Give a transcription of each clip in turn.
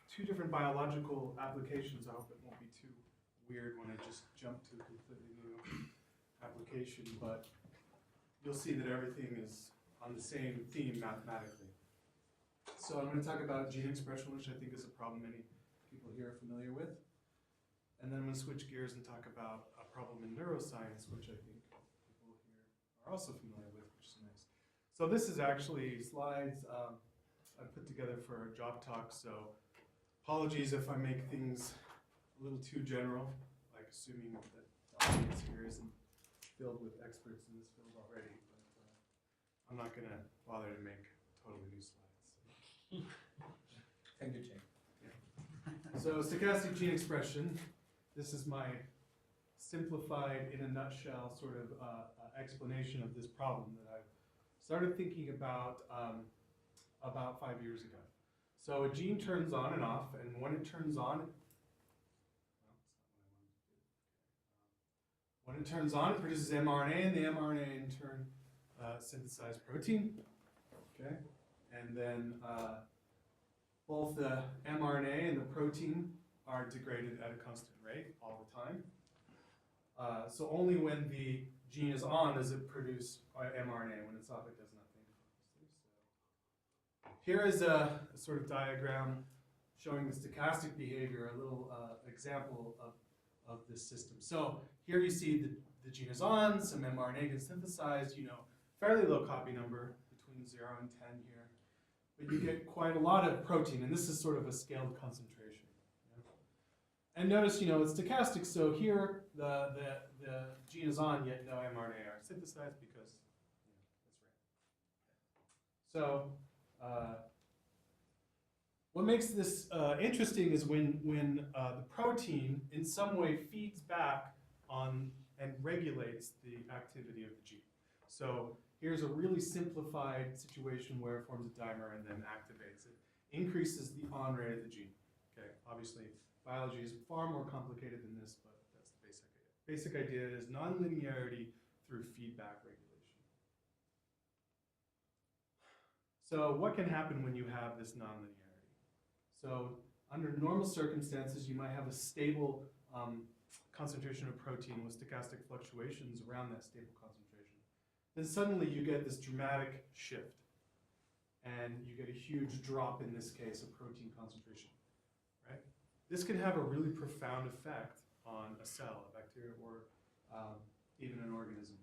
two different biological applications. I hope it won't be too weird when I just jump to a completely new application, but you'll see that everything is on the same theme mathematically. So I'm going to talk about gene expression, which I think is a problem many people here are familiar with. And then I'm going to switch gears and talk about a problem in neuroscience, which I think people here are also familiar with, which is nice. So this is actually slides I put together for a job talk, so apologies if I make things a little too general, like assuming that the audience here isn't filled with experts in this field already, but I'm not going to bother to make totally new slides. Take your time. Yeah. So stochastic gene expression, this is my simplified, in a nutshell, sort of explanation of this problem that I've started thinking about 5 years ago. So a gene turns on and off, and when it turns on, it produces mRNA, and the mRNA in turn synthesizes protein. Okay, and then both the mRNA and the protein are degraded at a constant rate all the time. So only when the gene is on does it produce mRNA. When it's off, it does nothing. So here is a sort of diagram showing the stochastic behavior, a little example of this system. So here you see the gene is on, some mRNA gets synthesized, fairly low copy number, between 0 and 10 here. But you get quite a lot of protein, and this is sort of a scaled concentration. And notice, it's stochastic, so here the gene is on, yet no mRNA are synthesized because it's random. So what makes this interesting is when the protein in some way feeds back on and regulates the activity of the gene. So here's a really simplified situation where it forms a dimer and then activates it. Increases the on rate of the gene. Okay, obviously biology is far more complicated than this, but that's the basic idea. Basic idea is nonlinearity through feedback regulation. So what can happen when you have this nonlinearity? So under normal circumstances, you might have a stable concentration of protein with stochastic fluctuations around that stable concentration. Then suddenly you get this dramatic shift, and you get a huge drop, in this case, of protein concentration, right? This can have a really profound effect on a cell, a bacteria, or even an organism.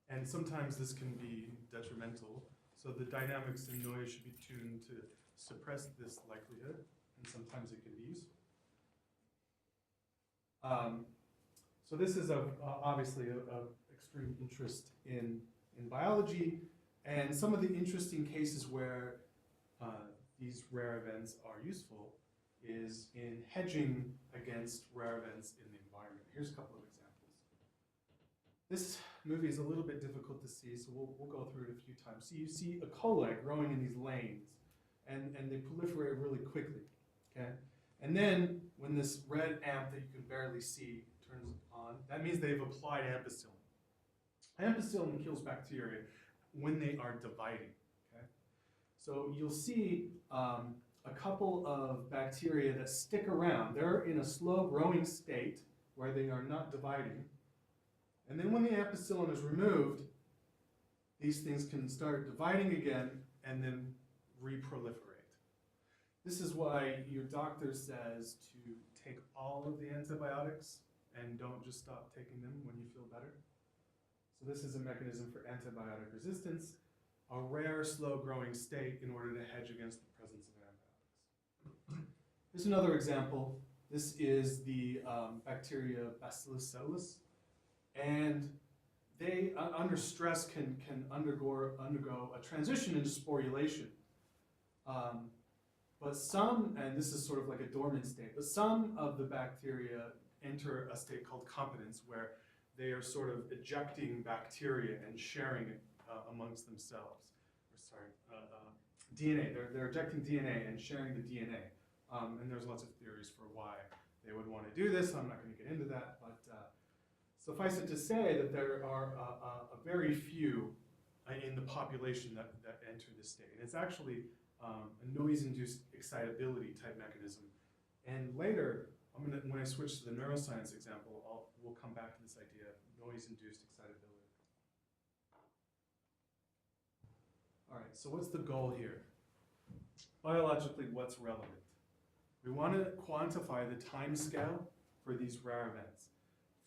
And sometimes this can be detrimental, so the dynamics and noise should be tuned to suppress this likelihood, and sometimes it can be useful. So this is obviously of extreme interest in biology, and some of the interesting cases where these rare events are useful is in hedging against rare events in the environment. Here's a couple of examples. This movie is a little bit difficult to see, so we'll go through it a few times. So you see E. coli growing in these lanes, and they proliferate really quickly, okay? And then when this red amp that you can barely see turns on, that means they've applied ampicillin. Ampicillin kills bacteria when they are dividing, okay? So you'll see a couple of bacteria that stick around. They're in a slow growing state where they are not dividing. And then when the ampicillin is removed, these things can start dividing again and then reproliferate. This is why your doctor says to take all of the antibiotics and don't just stop taking them when you feel better. So this is a mechanism for antibiotic resistance, a rare slow-growing state in order to hedge against the presence of antibiotics. Here's another example. This is the bacteria Bacillus cellulus, and they, under stress, can undergo a transition into sporulation. But some, and this is sort of like a dormant state, but some of the bacteria enter a state called competence, where they are sort of ejecting bacteria and sharing it amongst themselves. DNA, they're ejecting DNA and sharing the DNA. And there's lots of theories for why they would want to do this. I'm not going to get into that, but suffice it to say that there are a very few in the population that enter this state. And it's actually a noise-induced excitability type mechanism. And later, when I switch to the neuroscience example, we'll come back to this idea of noise-induced excitability. All right, so what's the goal here? Biologically, what's relevant? We want to quantify the time scale for these rare events.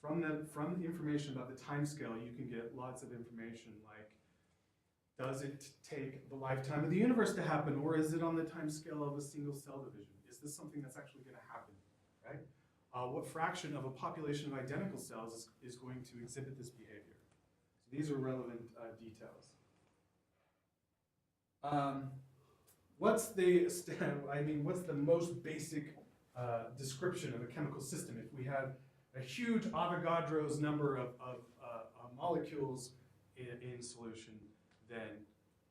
From the information about the time scale, you can get lots of information like, does it take the lifetime of the universe to happen, or is it on the time scale of a single cell division? Is this something that's actually going to happen, right? What fraction of a population of identical cells is going to exhibit this behavior? So these are relevant details. What's the most basic description of a chemical system? If we have a huge Avogadro's number of molecules in solution, then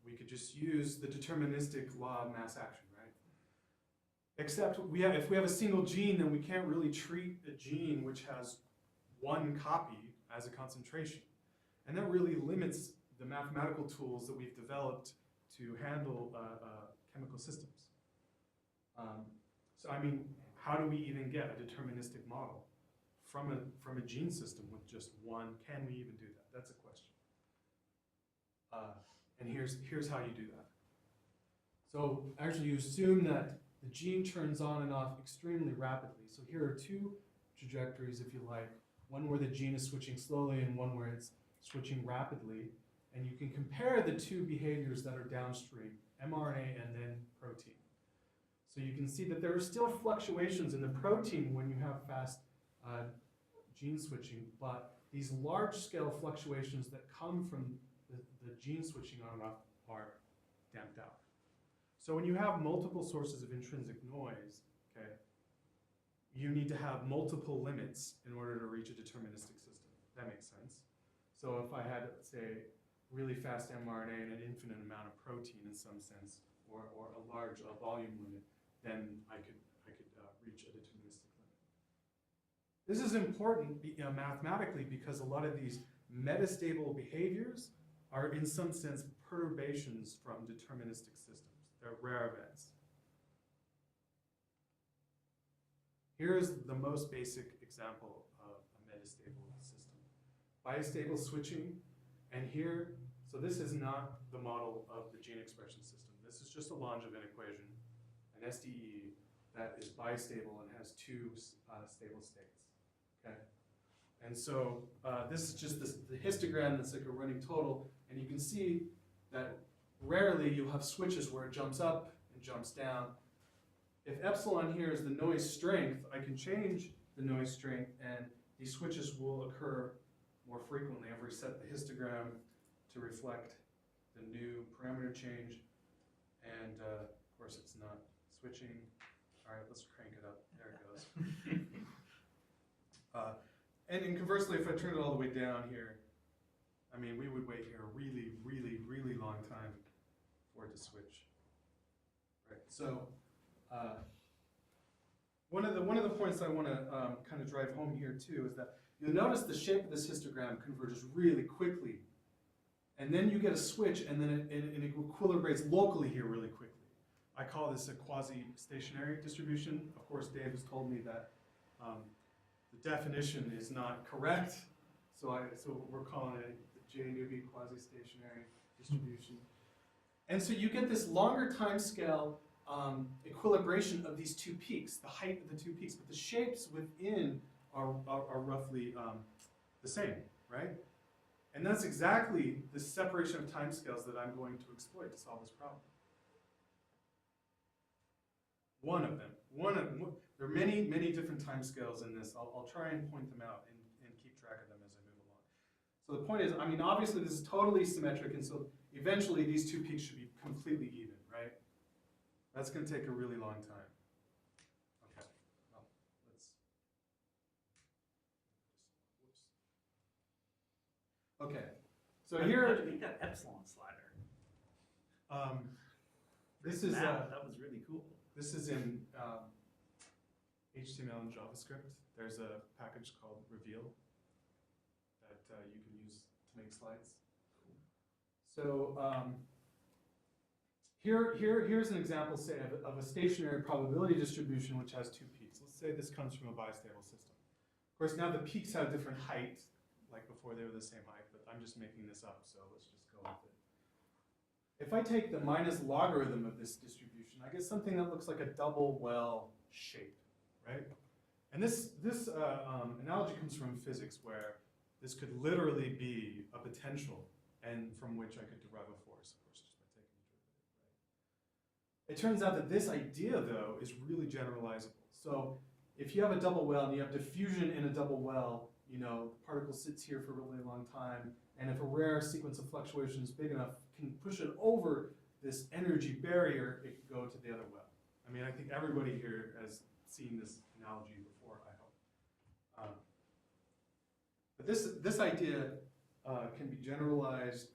we could just use the deterministic law of mass action, right? Except if we have a single gene, then we can't really treat a gene which has one copy as a concentration. And that really limits the mathematical tools that we've developed to handle chemical systems. So how do we even get a deterministic model from a gene system with just one? Can we even do that? That's a question. And here's how you do that. So actually you assume that the gene turns on and off extremely rapidly. So here are two trajectories, if you like, one where the gene is switching slowly and one where it's switching rapidly. And you can compare the two behaviors that are downstream, mRNA and then protein. So you can see that there are still fluctuations in the protein when you have fast gene switching, but these large-scale fluctuations that come from the gene switching on and off are damped out. So when you have multiple sources of intrinsic noise, okay, you need to have multiple limits in order to reach a deterministic system. That makes sense. So if I had, say, really fast mRNA and an infinite amount of protein in some sense, or a large volume limit, then I could reach a deterministic limit. This is important mathematically because a lot of these metastable behaviors are in some sense perturbations from deterministic systems. They're rare events. Here's the most basic example of a metastable system. Bistable switching, and here, so this is not the model of the gene expression system. This is just a Langevin equation, an SDE that is bistable and has two stable states, okay? And so this is just the histogram that's like a running total, and you can see that rarely you'll have switches where it jumps up and jumps down. If epsilon here is the noise strength, I can change the noise strength, and these switches will occur more frequently. I've reset the histogram to reflect the new parameter change, and of course it's not switching. All right, let's crank it up. There it goes. And conversely, if I turn it all the way down here, we would wait here a really, really, really long time for it to switch. Right. So one of the points I want to kind of drive home here too is that you'll notice the shape of this histogram converges really quickly, and then you get a switch, and then it equilibrates locally here really quickly. I call this a quasi-stationary distribution. Of course, Dave has told me that the definition is not correct, so we're calling it the J. Newby quasi-stationary distribution. And so you get this longer time scale equilibration of these two peaks, the height of the two peaks, but the shapes within are roughly the same, right? And that's exactly the separation of timescales that I'm going to exploit to solve this problem. One of them. There are many, many different timescales in this. I'll try and point them out and keep track of them as I move along. So the point is, obviously this is totally symmetric, and so eventually these two peaks should be completely even, right? That's going to take a really long time. Okay, well, let's... Okay, so here... How do you make that epsilon slider? This is... that was really cool. This is in HTML and JavaScript. There's a package called Reveal that you can use to make slides. So Here's an example, say, of a stationary probability distribution which has two peaks. Let's say this comes from a bistable system. Of course, now the peaks have different height, like before they were the same height, but I'm just making this up, so let's just go with it. If I take the minus logarithm of this distribution, I get something that looks like a double well shape, right? And this analogy comes from physics, where this could literally be a potential, and from which I could derive a force, of course, just by taking the derivative, right? It turns out that this idea, though, is really generalizable. So if you have a double well and you have diffusion in a double well, you know, the particle sits here for a really long time, and if a rare sequence of fluctuations big enough can push it over this energy barrier, it can go to the other well. I mean, I think everybody here has seen this analogy before, I hope. But this idea can be generalized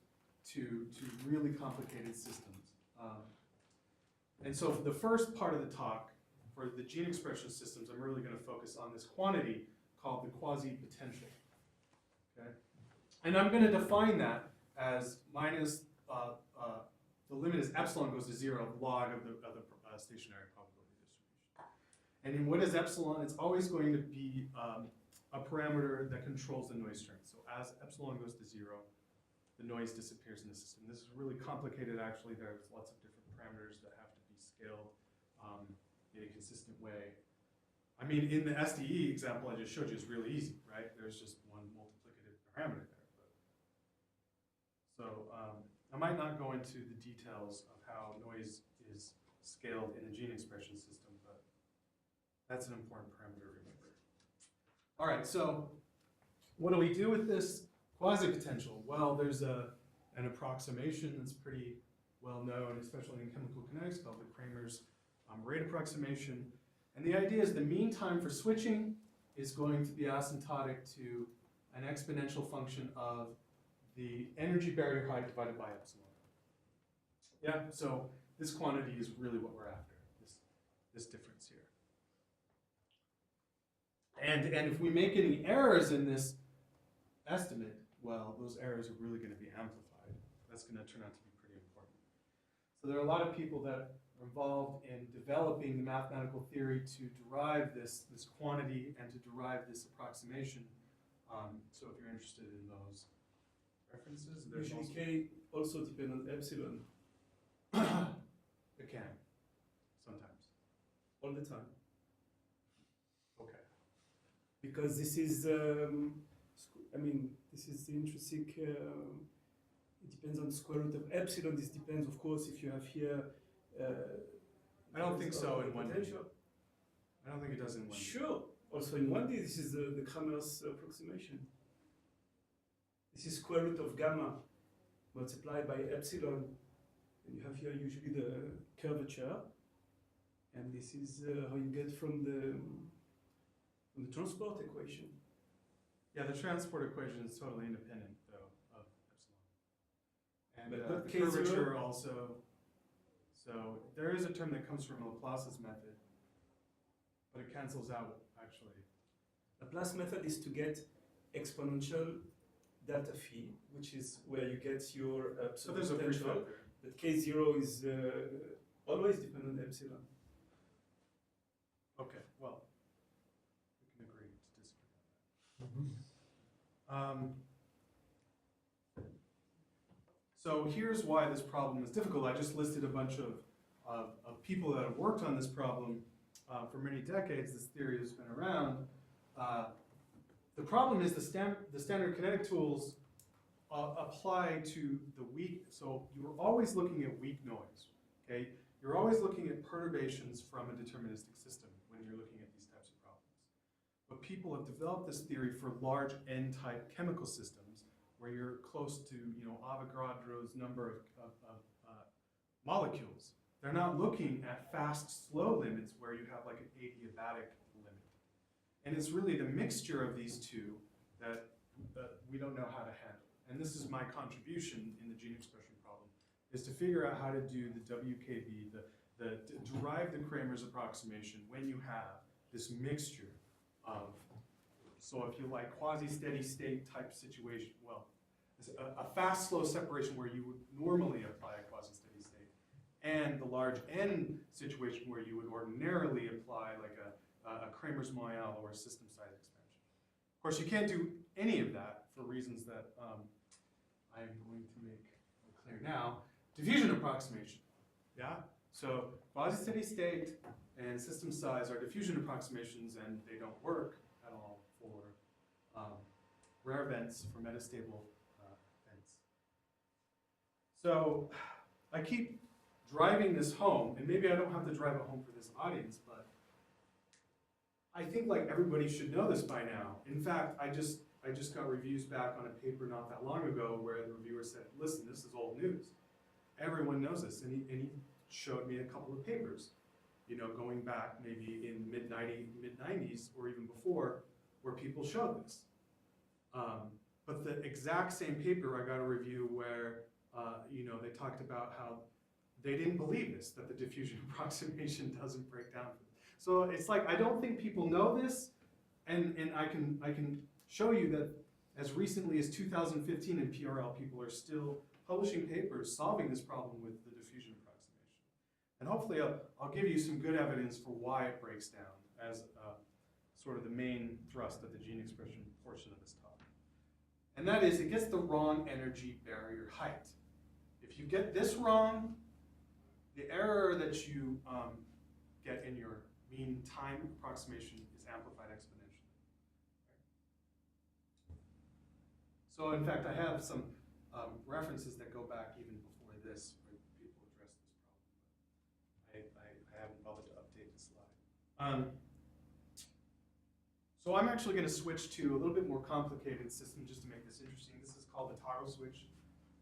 to really complicated systems. And so for the first part of the talk, for the gene expression systems, I'm really going to focus on this quantity called the quasi-potential. Okay? And I'm going to define that as minus, the limit is epsilon goes to 0, log of the stationary probability distribution. And in what is epsilon, it's always going to be a parameter that controls the noise strength. So as epsilon goes to 0, the noise disappears in the system. This is really complicated, actually. There's lots of different parameters that have to be scaled in a consistent way. I mean, in the SDE example I just showed you, it's really easy, right? There's just one multiplicative parameter there. So I might not go into the details of how noise is scaled in a gene expression system, but that's an important parameter to remember. All right, so what do we do with this quasi-potential? Well, there's an approximation that's pretty well known, especially in chemical kinetics, called the Kramer's rate approximation. And the idea is the mean time for switching is going to be asymptotic to an exponential function of the energy barrier height divided by epsilon. Yeah, so this quantity is really what we're after, this difference here. And if we make any errors in this estimate, well, those errors are really going to be amplified. That's going to turn out to be pretty important. So there are a lot of people that are involved in developing the mathematical theory to derive this quantity and to derive this approximation. So if you're interested in those references, there's Usually also K also depend on epsilon it can sometimes. all the time. Okay. Because this is, I mean, this is the intrinsic, it depends on the square root of epsilon. This depends, of course, if you have here. I don't think so in 1D. potential. I don't think it does in 1D. Sure. Also in 1D, this is the Kramer's approximation. This is square root of gamma multiplied by epsilon. And you have here usually the curvature. And this is how you get from the transport equation. Yeah, the transport equation is totally independent, though, of epsilon. And But not the K0. curvature also. So there is a term that comes from Laplace's method, but it cancels out, actually. Laplace method is to get exponential delta phi, which is where you get your So there's a potential. prefactor there. But K0 is always dependent on epsilon. Okay, well, we can agree to disagree on that. So here's why this problem is difficult. I just listed a bunch of people that have worked on this problem for many decades. This theory has been around. The problem is the standard kinetic tools apply to the weak, so you're always looking at weak noise, okay? You're always looking at perturbations from a deterministic system when you're looking at these types of problems. But people have developed this theory for large N-type chemical systems where you're close to, you know, Avogadro's number of molecules. They're not looking at fast, slow limits where you have like an adiabatic limit. And it's really the mixture of these two that we don't know how to handle. And this is my contribution in the gene expression problem, is to figure out how to do the WKB, to derive the Kramer's approximation when you have this mixture of, so if you like quasi-steady state type situation, well, a fast, slow separation where you would normally apply a quasi-steady state, and the large N situation where you would ordinarily apply like a Cramer's Moyal or a system size expansion. Of course, you can't do any of that for reasons that I am going to make clear now. Diffusion approximation, yeah? So quasi-steady state and system size are diffusion approximations, and they don't work at all for rare events, for metastable events. So I keep driving this home, and maybe I don't have to drive it home for this audience, but I think like everybody should know this by now. In fact, I just got reviews back on a paper not that long ago where the reviewer said, listen, this is old news. Everyone knows this, and he showed me a couple of papers, you know, going back maybe in mid-90s or even before, where people showed this. But the exact same paper, I got a review where, you know, they talked about how they didn't believe this, that the diffusion approximation doesn't break down. So it's like, I don't think people know this, and I can show you that as recently as 2015 in PRL, people are still publishing papers solving this problem with the diffusion approximation. And hopefully I'll give you some good evidence for why it breaks down as sort of the main thrust of the gene expression portion of this talk. And that is, it gets the wrong energy barrier height. If you get this wrong, the error that you get in your mean time approximation is amplified exponentially. So in fact, I have some references that go back even before this, where people address this problem. I haven't bothered to update the slide. So I'm actually going to switch to a little bit more complicated system just to make this interesting. This is called the toggle switch.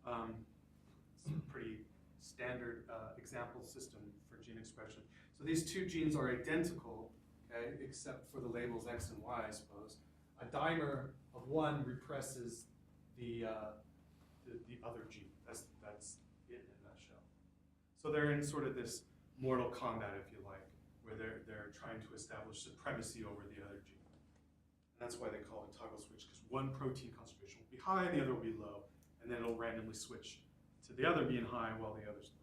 It's a pretty standard example system for gene expression. So these two genes are identical, okay, except for the labels X and Y, I suppose. A dimer of one represses the other gene. That's it in a nutshell. So they're in sort of this mortal combat, if you like, where they're trying to establish supremacy over the other gene. And that's why they call it toggle switch, because one protein concentration will be high and the other will be low, and then it'll randomly switch to the other being high while the other's low.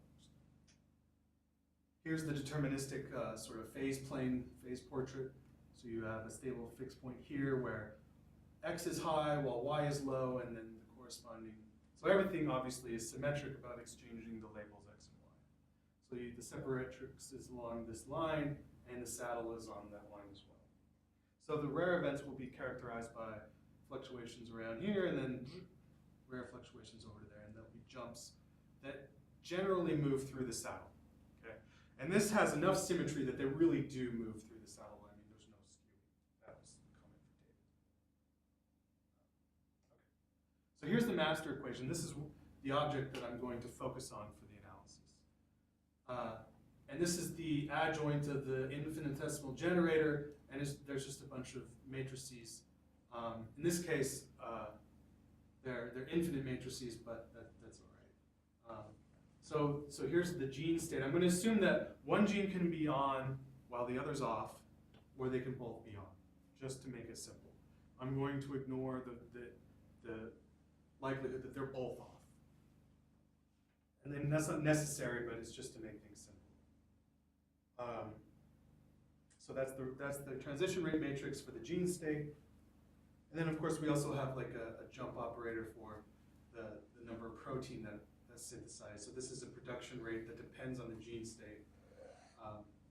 Here's the deterministic sort of phase portrait. So you have a stable fixed point here where X is high while Y is low, and then the corresponding. So everything obviously is symmetric about exchanging the labels X and Y. So the separatrix is along this line, and the saddle is on that line as well. So the rare events will be characterized by fluctuations around here, and then rare fluctuations over there, and there'll be jumps that generally move through the saddle. Okay, and this has enough symmetry that they really do move through the saddle line. I mean, there's no skewing. That was the comment for David. Okay, so here's the master equation. This is the object that I'm going to focus on for the analysis. And this is the adjoint of the infinitesimal generator, and there's just a bunch of matrices. In this case, they're infinite matrices, but that's all right. So here's the gene state. I'm going to assume that one gene can be on while the other's off, or they can both be on, just to make it simple. I'm going to ignore the likelihood that they're both off. And then that's not necessary, but it's just to make things simple. So that's the transition rate matrix for the gene state. And then of course we also have like a jump operator for the number of protein that's synthesized. So this is a production rate that depends on the gene state.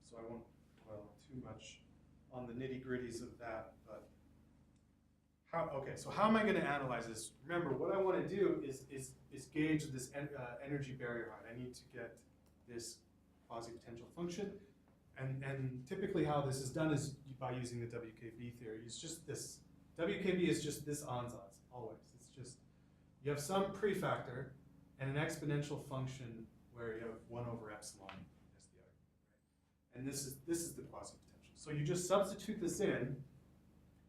So I won't dwell too much on the nitty-gritties of that, but so how am I going to analyze this? Remember, what I want to do is gauge this energy barrier height. I need to get this quasi-potential function. And typically how this is done is by using the WKB theory. It's just this. WKB is just this ansatz, always. It's just, you have some prefactor and an exponential function where you have 1 over epsilon as the argument. Right? And this is the quasi-potential. So you just substitute this in.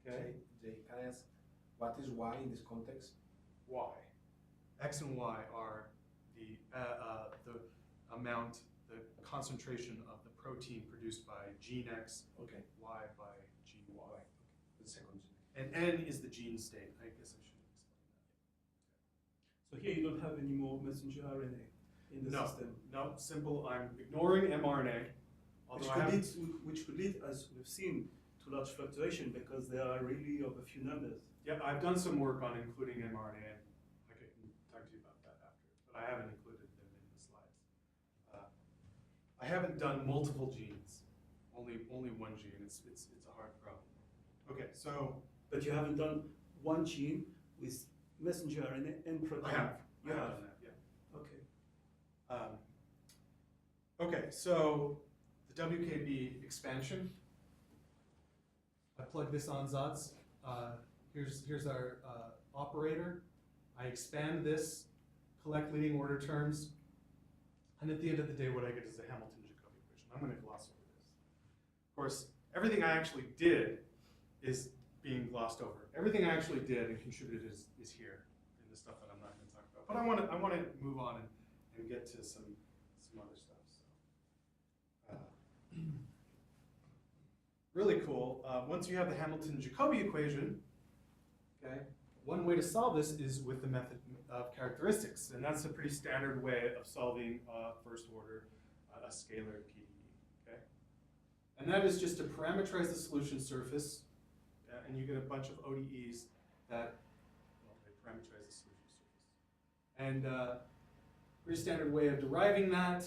Okay. Jay, can I ask, what is Y in this context? Y. X and Y are the amount, the concentration of the protein produced by gene X, Okay. Y by gene Y. Okay. The second gene. And N is the gene state. I guess I should explain that. So here you don't have any more messenger RNA. in the No, system. no, simple. I'm ignoring mRNA. Which Although I could, haven't, which could lead, as we've seen, to large fluctuation because they are really of a few numbers. yeah, I've done some work on including mRNA, and I can talk to you about that after, but I haven't included them in the slides. I haven't done multiple genes, only one gene. It's a hard problem. Okay, so But you haven't done one gene with messenger RNA and protein. I have. You I have. done that, yeah. Okay. Okay, so the WKB expansion. I plug this on Zatz. Here's our operator. I expand this, collect leading order terms, and at the end of the day, what I get is a Hamilton-Jacobi equation. I'm going to gloss over this. Of course, everything I actually did is being glossed over. Everything I actually did and contributed is here in the stuff that I'm not going to talk about. But I want to move on and get to some other stuff. So, really cool. Once you have the Hamilton-Jacobi equation, okay, one way to solve this is with the method of characteristics, and that's a pretty standard way of solving first order a scalar PDE. Okay, and that is just to parameterize the solution surface, and you get a bunch of ODEs that, well, they parameterize the solution surface. And pretty standard way of deriving that.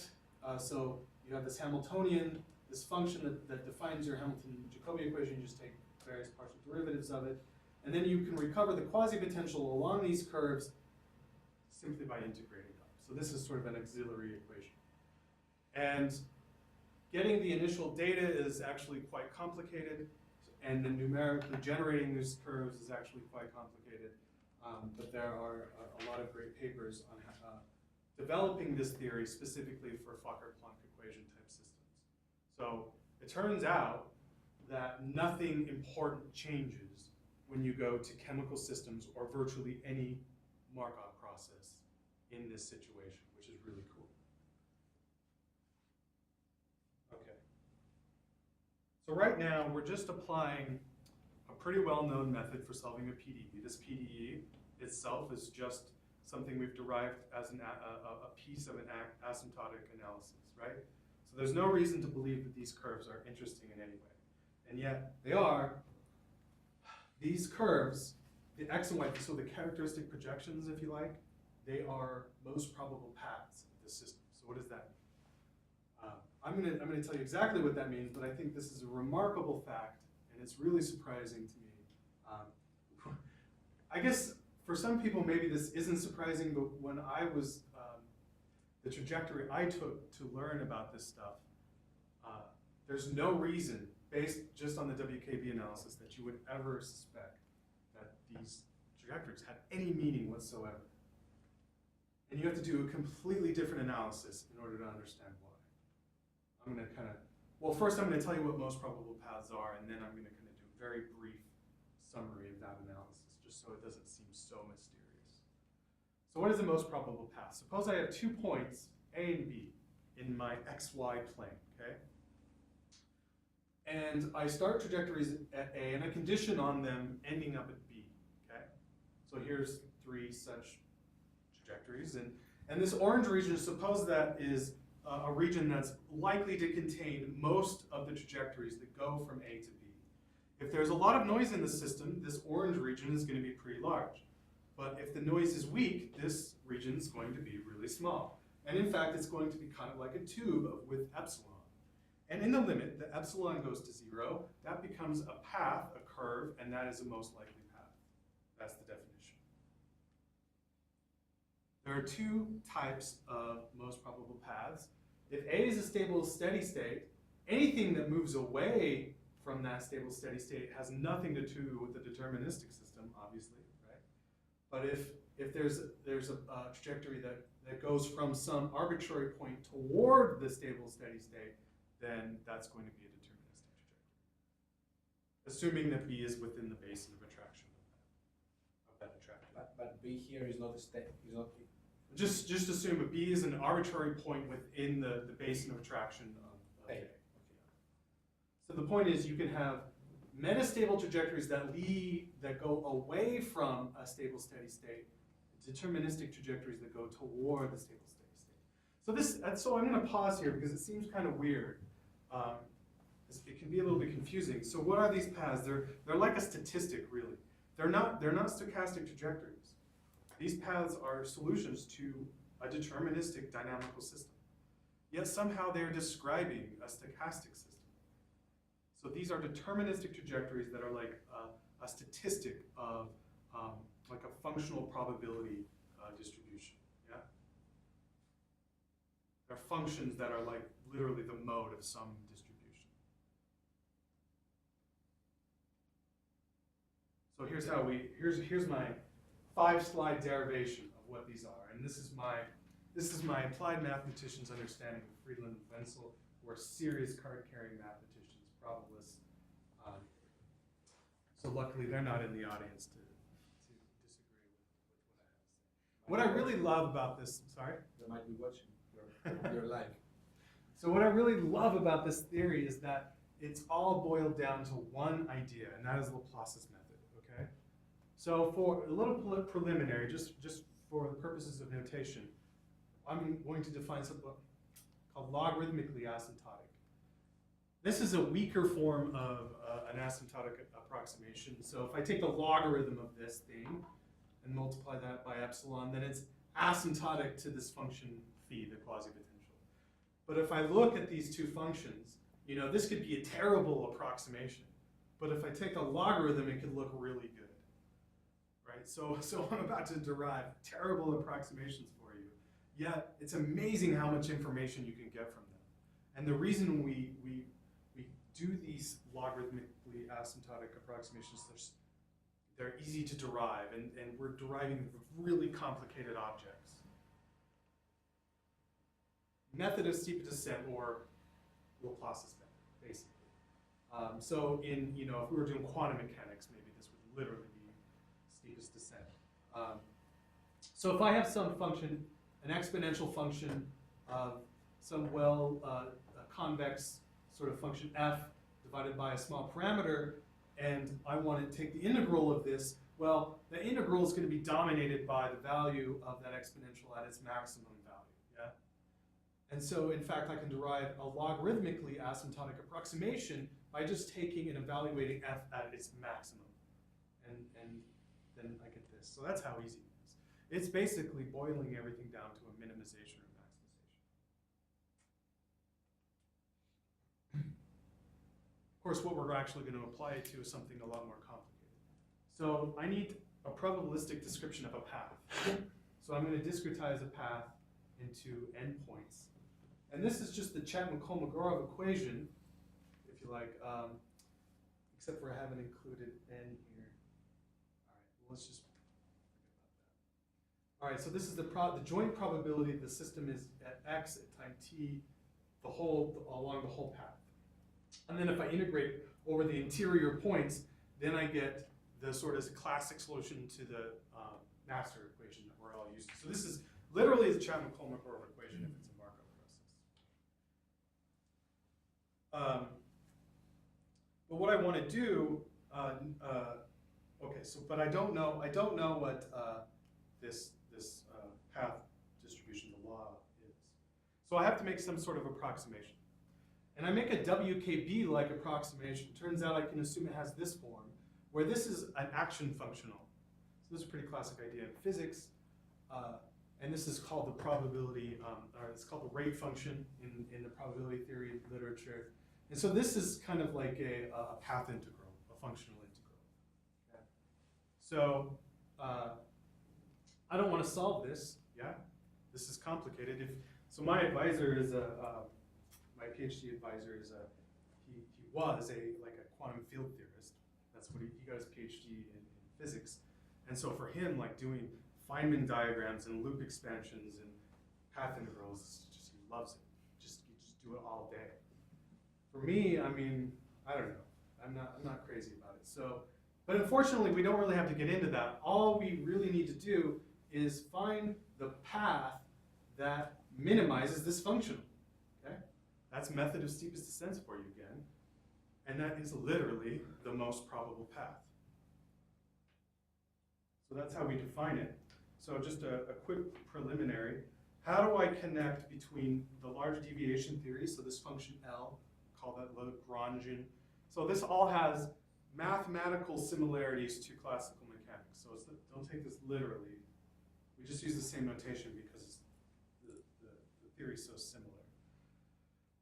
So you have this Hamiltonian, this function that defines your Hamilton-Jacobi equation. You just take various partial derivatives of it. And then you can recover the quasi-potential along these curves simply by integrating them. So this is sort of an auxiliary equation. And getting the initial data is actually quite complicated, and then numerically generating these curves is actually quite complicated. But there are a lot of great papers on developing this theory specifically for Fokker-Planck equation type systems. So it turns out that nothing important changes when you go to chemical systems or virtually any Markov process in this situation, which is really cool. Okay. So right now, we're just applying a pretty well-known method for solving a PDE. This PDE itself is just something we've derived as a piece of an asymptotic analysis, right? So there's no reason to believe that these curves are interesting in any way. And yet, they are. These curves, the x and y, so the characteristic projections, if you like, they are most probable paths of the system. So what does that mean? I'm gonna tell you exactly what that means, but I think this is a remarkable fact, and it's really surprising to me. I guess for some people maybe this isn't surprising, but when I was, the trajectory I took to learn about this stuff, there's no reason, based just on the WKB analysis, that you would ever suspect that these trajectories had any meaning whatsoever. And you have to do a completely different analysis in order to understand why. I'm going to well, first I'm going to tell you what most probable paths are, and then I'm going to kind of do a very brief summary of that analysis, just so it doesn't seem so mysterious. So what is the most probable path? Suppose I have 2 points, A and B, in my XY plane, okay? And I start trajectories at A, and I condition on them ending up at B, okay? So here's 3 such trajectories, and this orange region, suppose that is a region that's likely to contain most of the trajectories that go from A to B. If there's a lot of noise in the system, this orange region is going to be pretty large. But if the noise is weak, this region is going to be really small. And in fact, it's going to be kind of like a tube with epsilon. And in the limit, the epsilon goes to 0, that becomes a path, a curve, and that is the most likely path. That's the definition. There are 2 types of most probable paths. If A is a stable steady state, anything that moves away from that stable steady state has nothing to do with the deterministic system, obviously, right? But if there's a trajectory that goes from some arbitrary point toward the stable steady state, then that's going to be a deterministic trajectory, assuming that B is within the basin of attraction of that attractor. But B here is not a state. Is not. Just assume a B is an arbitrary point within the basin of attraction of A. Okay. So the point is, you can have metastable trajectories that go away from a stable steady state, deterministic trajectories that go toward the stable steady state. So I'm going to pause here because it seems kind of weird. It can be a little bit confusing. So what are these paths? They're like a statistic, really. They're not stochastic trajectories. These paths are solutions to a deterministic dynamical system. Yet somehow they're describing a stochastic system. So these are deterministic trajectories that are like a statistic of like a functional probability distribution. Yeah. They're functions that are like literally the mode of some distribution. So here's my 5-slide derivation of what these are, and this is my applied mathematician's understanding of Friedland and Wenzel, who are serious card-carrying mathematicians, probabilists. So luckily they're not in the audience to disagree with what I have to say. What I really love about this, sorry? They might be watching your live. So what I really love about this theory is that it's all boiled down to one idea, and that is Laplace's method, okay? So for a little preliminary, just for the purposes of notation, I'm going to define something called logarithmically asymptotic. This is a weaker form of an asymptotic approximation. So if I take the logarithm of this thing and multiply that by epsilon, then it's asymptotic to this function phi, the quasi-potential. But if I look at these two functions, you know, this could be a terrible approximation. But if I take a logarithm, it could look really good, right? So I'm about to derive terrible approximations for you. Yet it's amazing how much information you can get from them. And the reason we do these logarithmically asymptotic approximations, they're easy to derive, and we're deriving really complicated objects. Method of steepest descent, or Laplace's method, basically. So if we were doing quantum mechanics, maybe this would literally be steepest descent. So if I have some function, an exponential function of some convex sort of function f divided by a small parameter, and I want to take the integral of this, well, the integral is going to be dominated by the value of that exponential at its maximum value, yeah? And so, in fact, I can derive a logarithmically asymptotic approximation by just taking and evaluating f at its maximum. And then I get this. So that's how easy it is. It's basically boiling everything down to a minimization or maximization. Of course, what we're actually going to apply it to is something a lot more complicated. So I need a probabilistic description of a path. So I'm going to discretize a path into endpoints. And this is just the Chapman-Kolmogorov equation, if you like, except for I haven't included n here. All right, well, let's just forget about that. All right, so this is the joint probability the system is at x at time t, along the whole path. And then if I integrate over the interior points, then I get the sort of classic solution to the master equation that we're all used to. So this is literally the Chapman-Kolmogorov equation if it's a Markov process. But what I want to do, but I don't know what this path distribution, the law, is. So I have to make some sort of approximation. And I make a WKB like approximation. Turns out I can assume it has this form, where this is an action functional. So this is a pretty classic idea in physics. And this is called the probability, or it's called the rate function in the probability theory literature. And so this is kind of like a path integral, a functional integral. Okay. So I don't want to solve this. Yeah, this is complicated. So my advisor is my PhD advisor is he was a quantum field theorist. That's what he got his PhD in physics. And so for him, like doing Feynman diagrams and loop expansions and path integrals, he loves it. You just do it all day. For me, I mean, I don't know. I'm not crazy about it. So, but unfortunately, we don't really have to get into that. All we really need to do is find the path that minimizes this function. Okay, that's method of steepest descent for you again, and that is literally the most probable path. So that's how we define it. So just a quick preliminary. how do I connect between the large deviation theory, so this function L, call that Lagrangian. So this all has mathematical similarities to classical mechanics. So don't take this literally. We just use the same notation because the theory is so similar.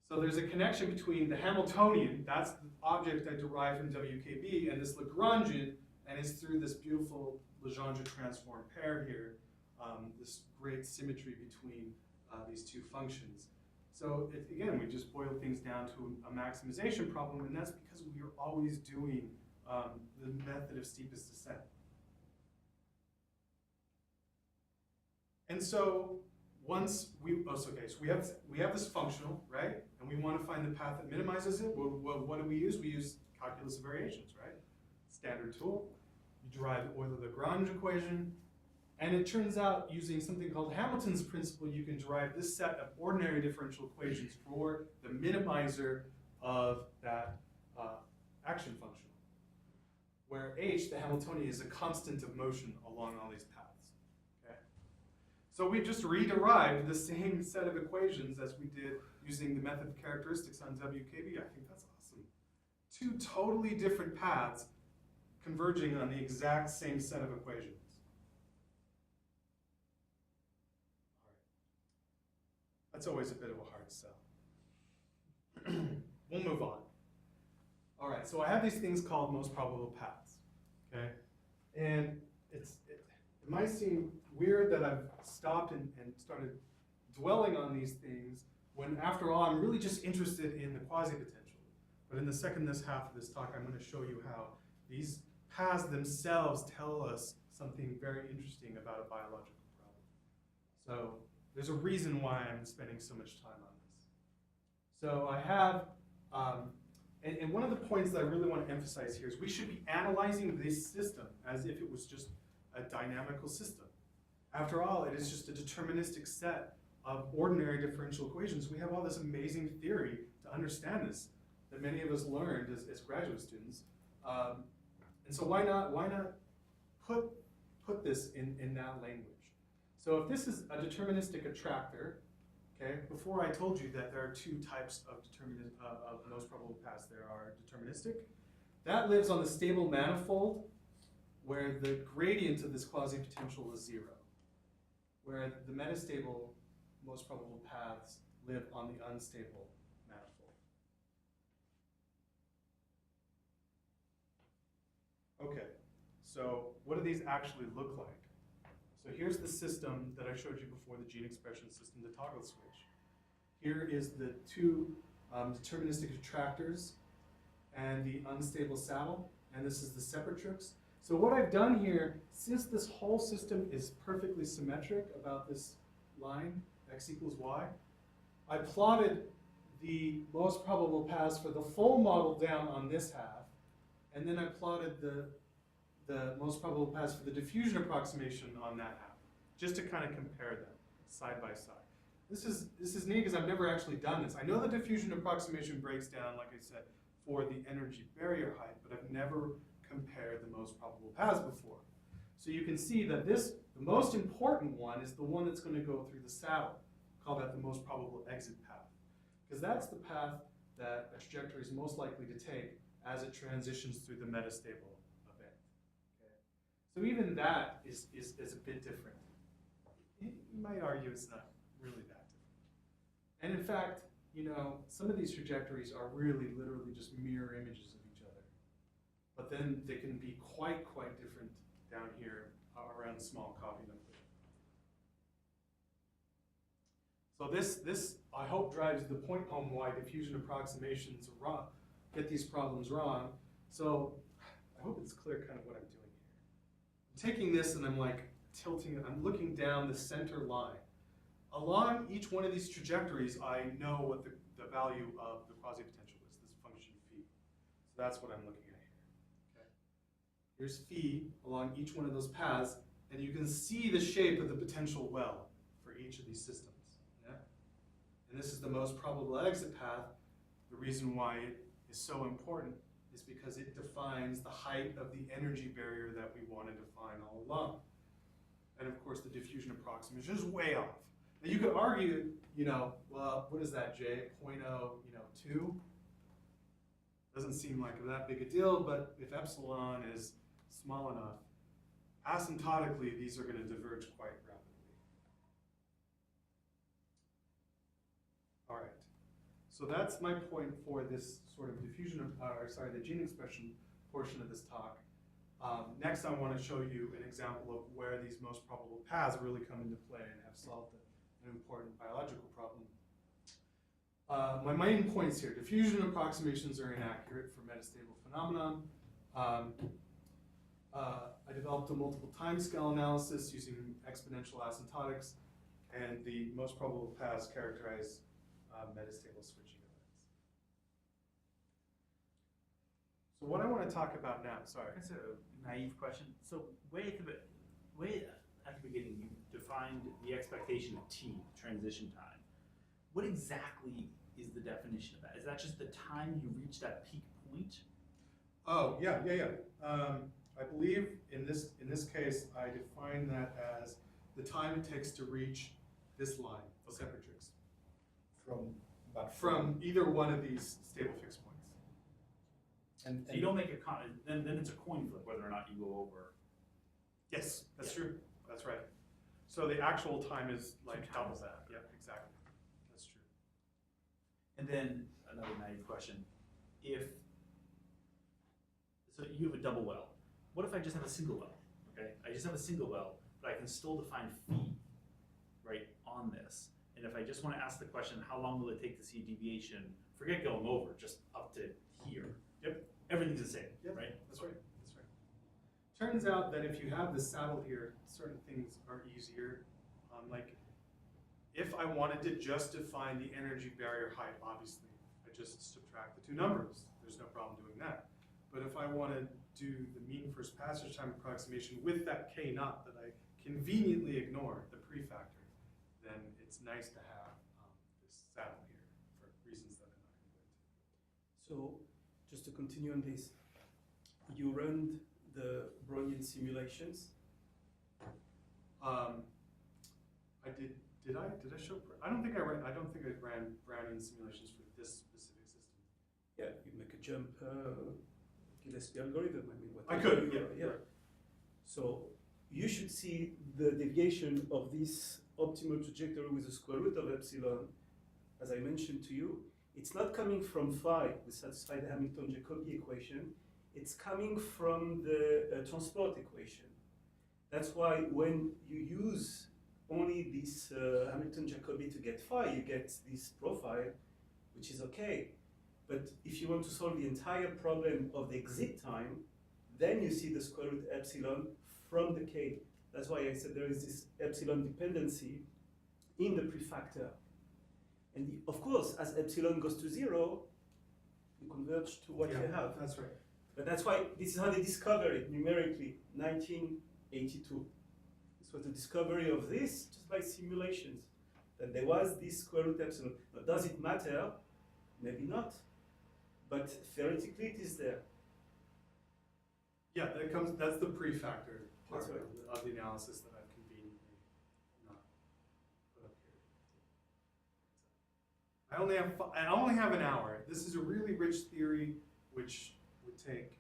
So there's a connection between the Hamiltonian, that's the object I derived from WKB, and this Lagrangian, and it's through this beautiful Legendre transform pair here, this great symmetry between these two functions. So again, we just boil things down to a maximization problem, and that's because we are always doing the method of steepest descent. And so once so we have this functional, right? And we want to find the path that minimizes it. Well, what do we use? We use calculus of variations, right? Standard tool. You derive the Euler-Lagrange equation. And it turns out, using something called Hamilton's principle, you can derive this set of ordinary differential equations for the minimizer of that action function, where h, the Hamiltonian, is a constant of motion along all these paths. Okay? So we just re-derived the same set of equations as we did using the method of characteristics on WKB. I think that's awesome. Two totally different paths converging on the exact same set of equations. That's always a bit of a hard sell. We'll move on. All right, so I have these things called most probable paths, okay? And it might seem weird that I've stopped and started dwelling on these things when, after all, I'm really just interested in the quasi-potential. But in the second half of this talk, I'm going to show you how these paths themselves tell us something very interesting about a biological problem. So there's a reason why I'm spending so much time on this. So I have, and one of the points that I really want to emphasize here is we should be analyzing this system as if it was just a dynamical system. After all, it is just a deterministic set of ordinary differential equations. We have all this amazing theory to understand this that many of us learned as graduate students. And so why not put this in that language? So if this is a deterministic attractor, okay, before I told you that there are two types of most probable paths. There are deterministic. That lives on the stable manifold where the gradient of this quasi-potential is 0, where the metastable most probable paths live on the unstable manifold. Okay, so what do these actually look like? So here's the system that I showed you before, the gene expression system, the toggle switch. Here is the two deterministic attractors and the unstable saddle, and this is the separatrix. So what I've done here, since this whole system is perfectly symmetric about this line, x equals y, I plotted the most probable paths for the full model down on this half, and then I plotted the most probable paths for the diffusion approximation on that half, just to kind of compare them side by side. This is neat because I've never actually done this. I know the diffusion approximation breaks down, like I said, for the energy barrier height, but I've never compared the most probable paths before. So you can see that the most important one is the one that's going to go through the saddle. Call that the most probable exit path, because that's the path that a trajectory is most likely to take as it transitions through the metastable. So even that is a bit different. You might argue it's not really that different. And in fact, you know, some of these trajectories are really literally just mirror images of each other. But then they can be quite different down here around the small copy nuclei. So this I hope drives the point home why diffusion approximations are wrong, get these problems wrong. So I hope it's clear kind of what I'm doing. I'm taking this and I'm like tilting it, I'm looking down the center line. Along each one of these trajectories, I know what the value of the quasi-potential is, this function phi. So that's what I'm looking at here. Okay. Here's phi along each one of those paths, and you can see the shape of the potential well for each of these systems. Yeah? And this is the most probable exit path. The reason why it is so important is because it defines the height of the energy barrier that we want to define all along. And of course, the diffusion approximation is way off. Now you could argue, well, what is that, J? 0.02? Doesn't seem like that big a deal, but if epsilon is small enough, asymptotically, these are going to diverge quite rapidly. All right. So that's my point for this sort of diffusion of, the gene expression portion of this talk. Next, I want to show you an example of where these most probable paths really come into play and have solved an important biological problem. My main points here: diffusion approximations are inaccurate for metastable phenomenon. I developed a multiple timescale analysis using exponential asymptotics, and the most probable paths characterize metastable switching events. So what I want to talk about now, sorry. That's a naive question. So way at the beginning, you defined the expectation of t, transition time. What exactly is the definition of that? Is that just the time you reach that peak point? Oh, yeah. I believe in this case, I define that as the time it takes to reach this line, the separatrix, from either one of these stable fixed points. And So you don't make a then it's a coin flip whether or not you go over. yes, that's true. That's right. So the actual time is like double that. Yeah, exactly. That's true. And then another naive question: so you have a double well. What if I just have a single well? Okay, I just have a single well, but I can still define phi right on this. And if I just want to ask the question, how long will it take to see a deviation? Forget going over, just up to here. Yep. Everything's the same, Yep. right? That's right. That's right. Turns out that if you have the saddle here, certain things are easier. Like if I wanted to just define the energy barrier height, obviously, I just subtract the two numbers. There's no problem doing that. But if I want to do the mean first passage time approximation with that k naught that I conveniently ignore, the prefactor, then it's nice to have this saddle here for reasons that I'm not going to go into. So, just to continue on this, you run the Brownian simulations. I did. Did I show? I don't think I ran. I don't think I ran Brownian simulations for this specific system. Yeah, you make a jump Gillespie algorithm. I mean, what I could. Yeah. yeah. So you should see the deviation of this optimal trajectory with the square root of epsilon, as I mentioned to you. It's not coming from phi, we satisfy the Hamilton-Jacobi equation. It's coming from the transport equation. That's why when you use only this Hamilton-Jacobi to get phi, you get this profile, which is okay. But if you want to solve the entire problem of the exit time, then you see the square root epsilon from the k. That's why I said there is this epsilon dependency in the prefactor. And of course, as epsilon goes to 0, you converge to what you have. That's right. But that's why this is how they discovered it numerically, 1982. This was the discovery of this just by simulations. That there was this square root epsilon. Now, does it matter? Maybe not. But theoretically, it is there. Yeah, that's the prefactor part That's right. of the analysis that I've conveniently not put up here. I only have an hour. This is a really rich theory, which would take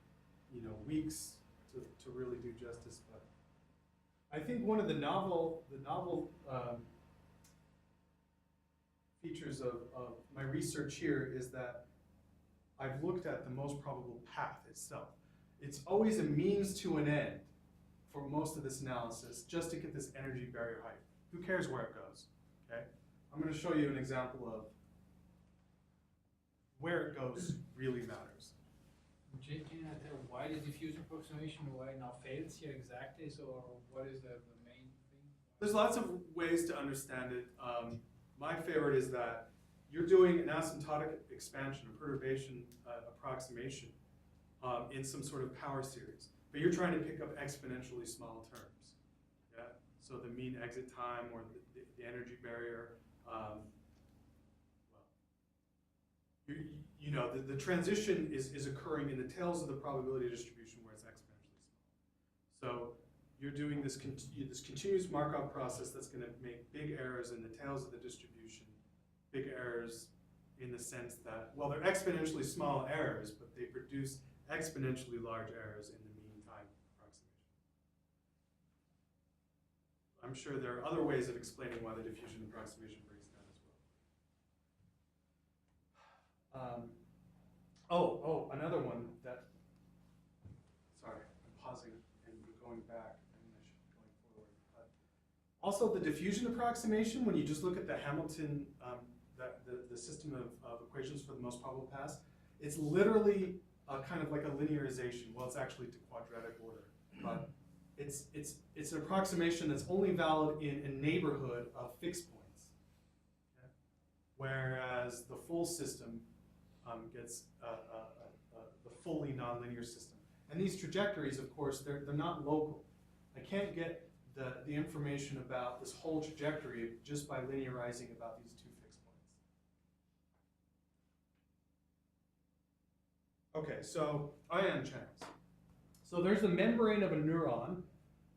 weeks to really do justice. But I think one of the novel features of my research here is that I've looked at the most probable path itself. It's always a means to an end for most of this analysis, just to get this energy barrier height. Who cares where it goes? Okay, I'm going to show you an example of where it goes really matters. Can you tell why the diffusion approximation why now fails here exactly? So, or what is the main thing? There's lots of ways to understand it. My favorite is that you're doing an asymptotic expansion, a perturbation approximation in some sort of power series, but you're trying to pick up exponentially small terms. Yeah? So the mean exit time or the energy barrier. The transition is occurring in the tails of the probability distribution where it's exponentially small. So you're doing this continuous Markov process that's going to make big errors in the tails of the distribution, big errors in the sense that, well, they're exponentially small errors, but they produce exponentially large errors in the mean time approximation. I'm sure there are other ways of explaining why the diffusion approximation breaks down as well. Another one that, sorry, I'm pausing and going back, and I should be going forward. But also the diffusion approximation, when you just look at the Hamilton, the system of equations for the most probable paths, it's literally kind of like a linearization. Well, it's actually to quadratic order, but it's an approximation that's only valid in a neighborhood of fixed points, okay? Whereas the full system gets the fully nonlinear system. And these trajectories, of course, they're not local. I can't get the information about this whole trajectory just by linearizing about these two fixed points. Okay, so ion channels. So there's the membrane of a neuron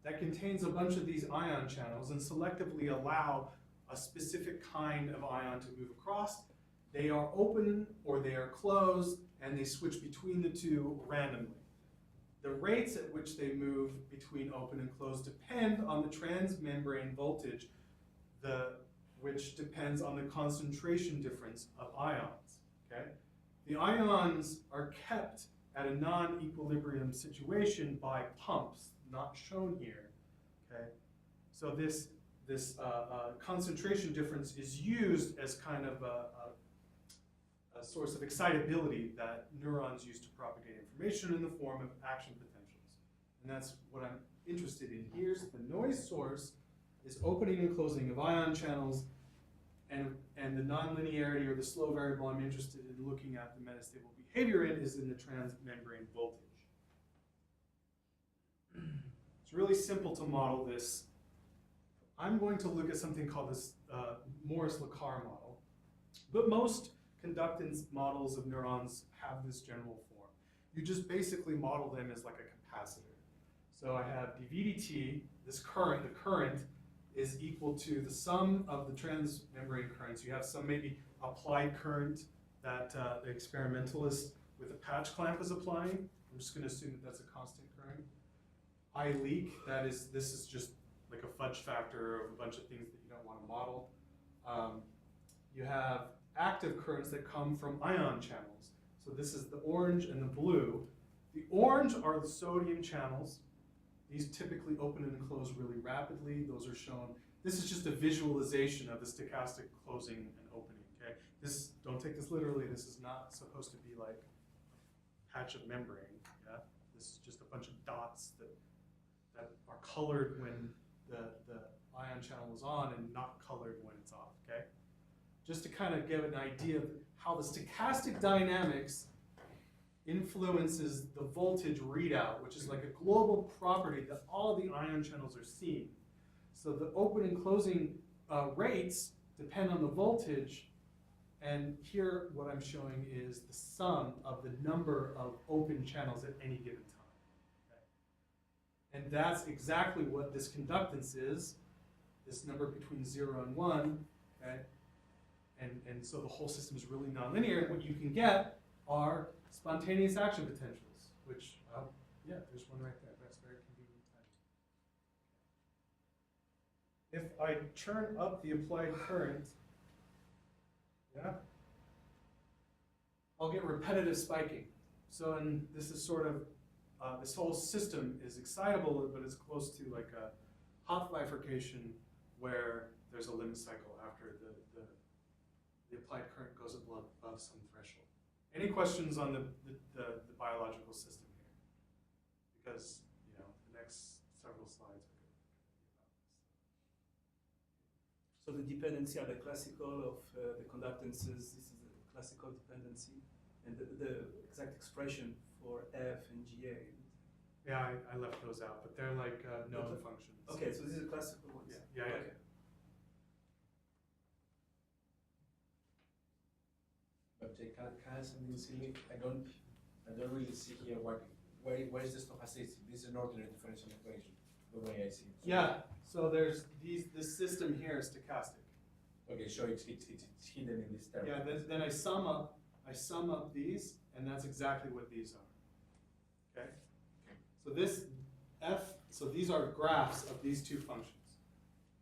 that contains a bunch of these ion channels and selectively allow a specific kind of ion to move across. They are open or they are closed, and they switch between the two randomly. The rates at which they move between open and closed depend on the transmembrane voltage, which depends on the concentration difference of ions. Okay? The ions are kept at a non-equilibrium situation by pumps, not shown here. Okay? So this concentration difference is used as kind of a source of excitability that neurons use to propagate information in the form of action potentials. And that's what I'm interested in. Here's the noise source is opening and closing of ion channels, and the nonlinearity or the slow variable I'm interested in looking at the metastable behavior in is in the transmembrane voltage. It's really simple to model this. I'm going to look at something called this Morris-Lacar model, but most conductance models of neurons have this general form. You just basically model them as like a capacitor. So I have dV/dt, this current, the current is equal to the sum of the transmembrane currents. You have some maybe applied current that the experimentalist with a patch clamp is applying. I'm just going to assume that that's a constant current. I leak, this is just like a fudge factor of a bunch of things that you don't want to model. You have active currents that come from ion channels. So this is the orange and the blue. The orange are the sodium channels. These typically open and close really rapidly. Those are shown. This is just a visualization of the stochastic closing and opening, okay? Don't take this literally. This is not supposed to be like a patch of membrane, yeah? This is just a bunch of dots that are colored when the ion channel is on and not colored when it's off, okay? Just to kind of give an idea of how the stochastic dynamics influences the voltage readout, which is like a global property that all the ion channels are seeing. So the open and closing rates depend on the voltage, and here what I'm showing is the sum of the number of open channels at any given time. Okay? And that's exactly what this conductance is, this number between 0 and 1. Okay? And so the whole system is really nonlinear, and what you can get are spontaneous action potentials, which, yeah, there's one right there. That's very convenient timing. If I turn up the applied current, yeah, I'll get repetitive spiking. So, and this is sort of, this whole system is excitable, but it's close to like a Hopf bifurcation where there's a limit cycle after the applied current goes above some threshold. Any questions on the biological system here? Because, you know, the next several slides are going to be about this. So the dependency are the classical of the conductances. This is the classical dependency, and the exact expression for F and GA. Yeah, I left those out, but they're like known functions. Okay, so these are classical ones. Yeah. Okay. But can I ask something silly? I don't really see here where is the stochasticity? This is an ordinary differential equation. the way I see it. So- Yeah, so there's this system here is stochastic. Okay, so it's hidden in this term. Yeah, then I sum up these, and that's exactly what these are. Okay? So this so these are graphs of these two functions.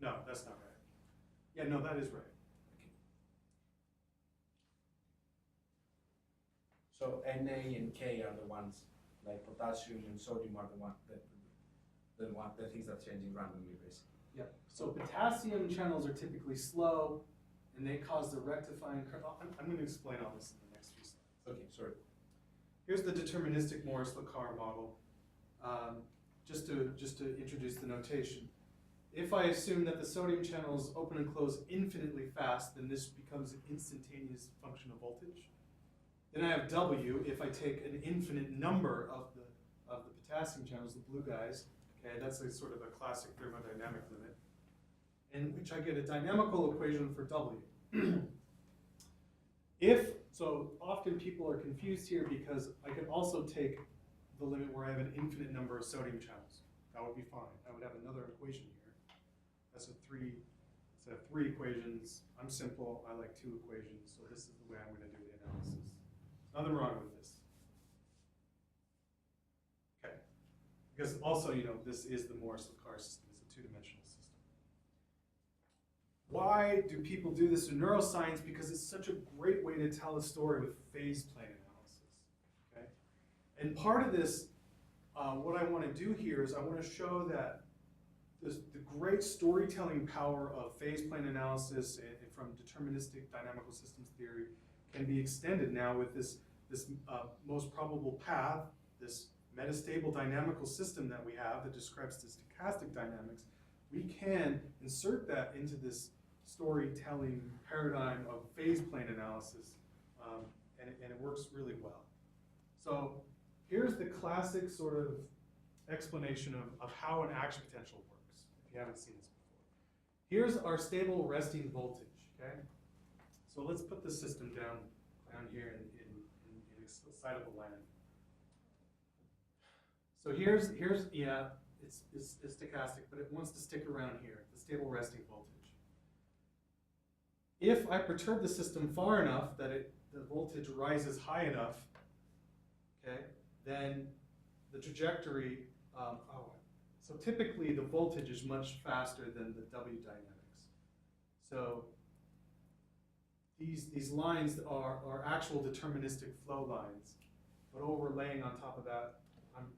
No, that's not right. Yeah, no, that is right. So Na and K are the ones, like potassium and sodium are the things that change in randomly, basically. Yeah. So potassium channels are typically slow, and they cause the rectifying curve. I'm going to explain all this in the next few slides. Okay, sorry. Here's the deterministic Morris-Lacar model. Just to introduce the notation. If I assume that the sodium channels open and close infinitely fast, then this becomes an instantaneous function of voltage. Then I have W if I take an infinite number of the potassium channels, the blue guys. Okay, that's a sort of a classic thermodynamic limit, in which I get a dynamical equation for W. So often people are confused here because I could also take the limit where I have an infinite number of sodium channels. That would be fine. I would have another equation here. That's instead of three equations. I'm simple, I like two equations, so this is the way I'm going to do the analysis. Nothing wrong with this. Okay. Because also, this is the Morris-Lacar system. It's a two-dimensional system. Why do people do this in neuroscience? Because it's such a great way to tell a story with phase plane analysis. Okay? And part of this, what I want to do here is I want to show that the great storytelling power of phase plane analysis and from deterministic dynamical systems theory can be extended now with this most probable path, this metastable dynamical system that we have that describes the stochastic dynamics. We can insert that into this storytelling paradigm of phase plane analysis, and it works really well. So here's the classic sort of explanation of how an action potential works, if you haven't seen this before. Here's our stable resting voltage, okay? So let's put the system down here in excitable land. So here's yeah, it's stochastic, but it wants to stick around here, the stable resting voltage. If I perturb the system far enough that the voltage rises high enough, okay, then the trajectory, so typically the voltage is much faster than the W dynamics. So these lines are actual deterministic flow lines, but overlaying on top of that, I'm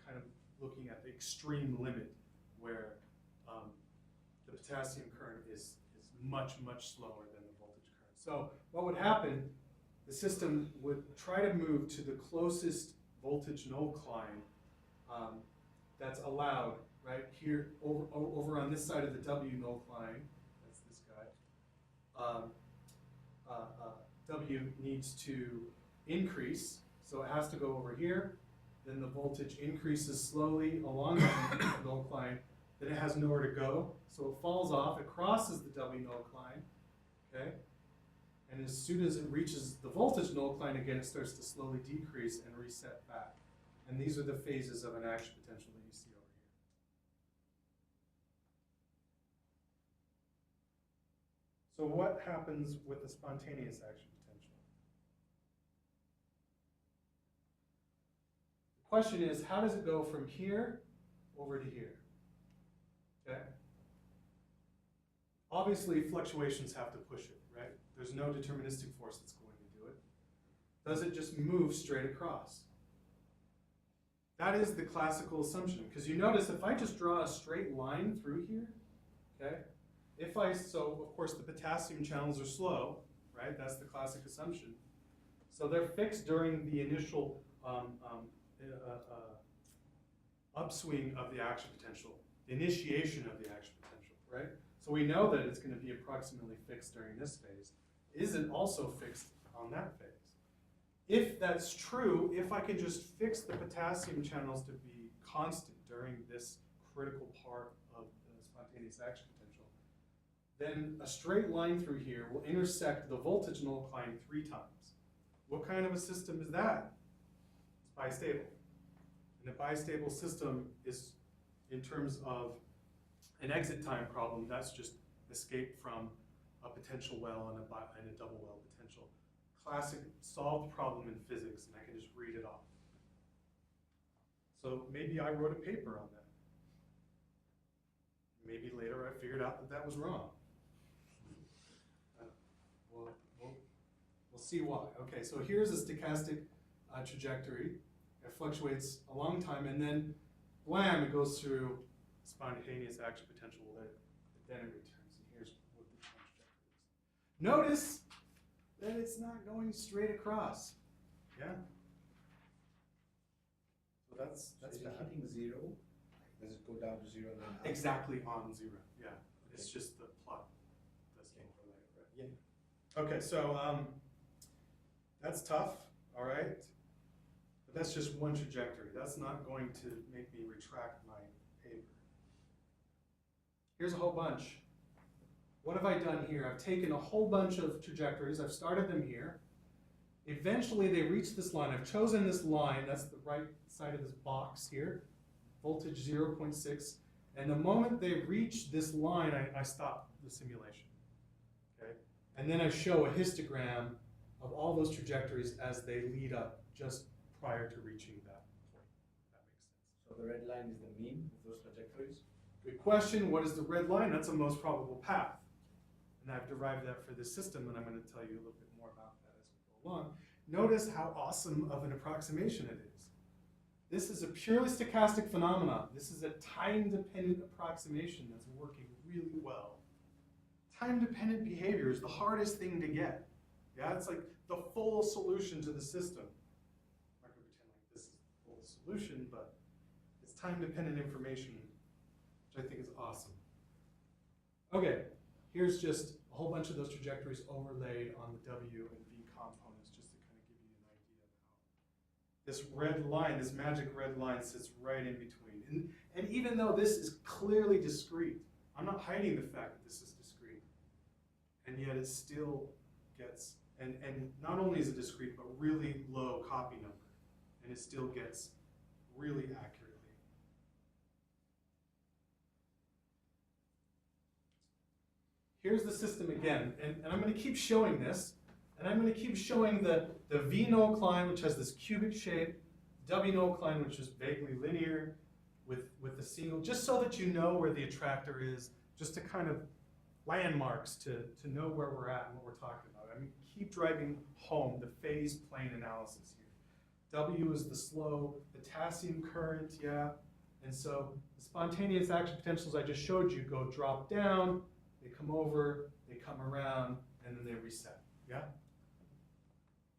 kind of looking at the extreme limit where the potassium current is much slower than the voltage current. So what would happen, the system would try to move to the closest voltage null climb that's allowed, right here over on this side of the W null climb. That's this guy. W needs to increase, so it has to go over here. Then the voltage increases slowly along the null climb. Then it has nowhere to go, so it falls off. It crosses the W null climb, okay? And as soon as it reaches the voltage null climb again, it starts to slowly decrease and reset back. And these are the phases of an action potential that you see over here. So what happens with the spontaneous action potential? The question is, how does it go from here over to here? Okay? Obviously, fluctuations have to push it, right? There's no deterministic force that's going to do it. Does it just move straight across? That is the classical assumption, because you notice if I just draw a straight line through here, okay? So of course the potassium channels are slow, right? That's the classic assumption. So they're fixed during the initial upswing of the action potential, the initiation of the action potential, right? So we know that it's going to be approximately fixed during this phase. Is it also fixed on that phase? If that's true, if I can just fix the potassium channels to be constant during this critical part of the spontaneous action potential, then a straight line through here will intersect the voltage null climb 3 times. What kind of a system is that? It's bistable. And a bistable system is in terms of an exit time problem, that's just escape from a potential well and a double well potential. Classic solved problem in physics, and I can just read it off. So maybe I wrote a paper on that. Maybe later I figured out that that was wrong. We'll see why. Okay, so here's a stochastic trajectory. It fluctuates a long time, and then blam, it goes through spontaneous action potential, then it returns. And here's what the trajectory is. Notice that it's not going straight across. Yeah? So that's So is it bad. hitting zero? Does it go down to zero and then up? Exactly on zero, yeah. It's Okay. just the plot doesn't overlay it, right? Yeah. Okay, so that's tough, all right? But that's just one trajectory. That's not going to make me retract my paper. Here's a whole bunch. What have I done here? I've taken a whole bunch of trajectories. I've started them here. Eventually they reach this line. I've chosen this line. That's the right side of this box here. Voltage 0.6. And the moment they reach this line, I stop the simulation. Okay? And then I show a histogram of all those trajectories as they lead up just prior to reaching that point. That makes sense. So the red line is the mean of those trajectories? Good question. What is the red line? That's a most probable path. And I've derived that for this system, and I'm going to tell you a little bit more about that as we go along. Notice how awesome of an approximation it is. This is a purely stochastic phenomenon. This is a time-dependent approximation that's working really well. Time-dependent behavior is the hardest thing to get. Yeah, it's like the full solution to the system. I'm not going to pretend like this is the full solution, but it's time-dependent information, which I think is awesome. Okay, here's just a whole bunch of those trajectories overlaid on the W and V components, just to kind of give you an idea of how this red line, this magic red line, sits right in between. And even though this is clearly discrete, I'm not hiding the fact that this is discrete, and yet it still gets, and not only is it discrete, but really low copy number, and it still gets really accurately. Here's the system again, and I'm going to keep showing this, and I'm going to keep showing the V nucline, which has this cubic shape, W nucline, which is vaguely linear with a single, just so that you know where the attractor is, just to kind of landmarks to know where we're at and what we're talking about. I mean, keep driving home the phase plane analysis here. W is the slow potassium current, yeah, and so the spontaneous action potentials I just showed you go drop down, they come over, they come around, and then they reset, yeah?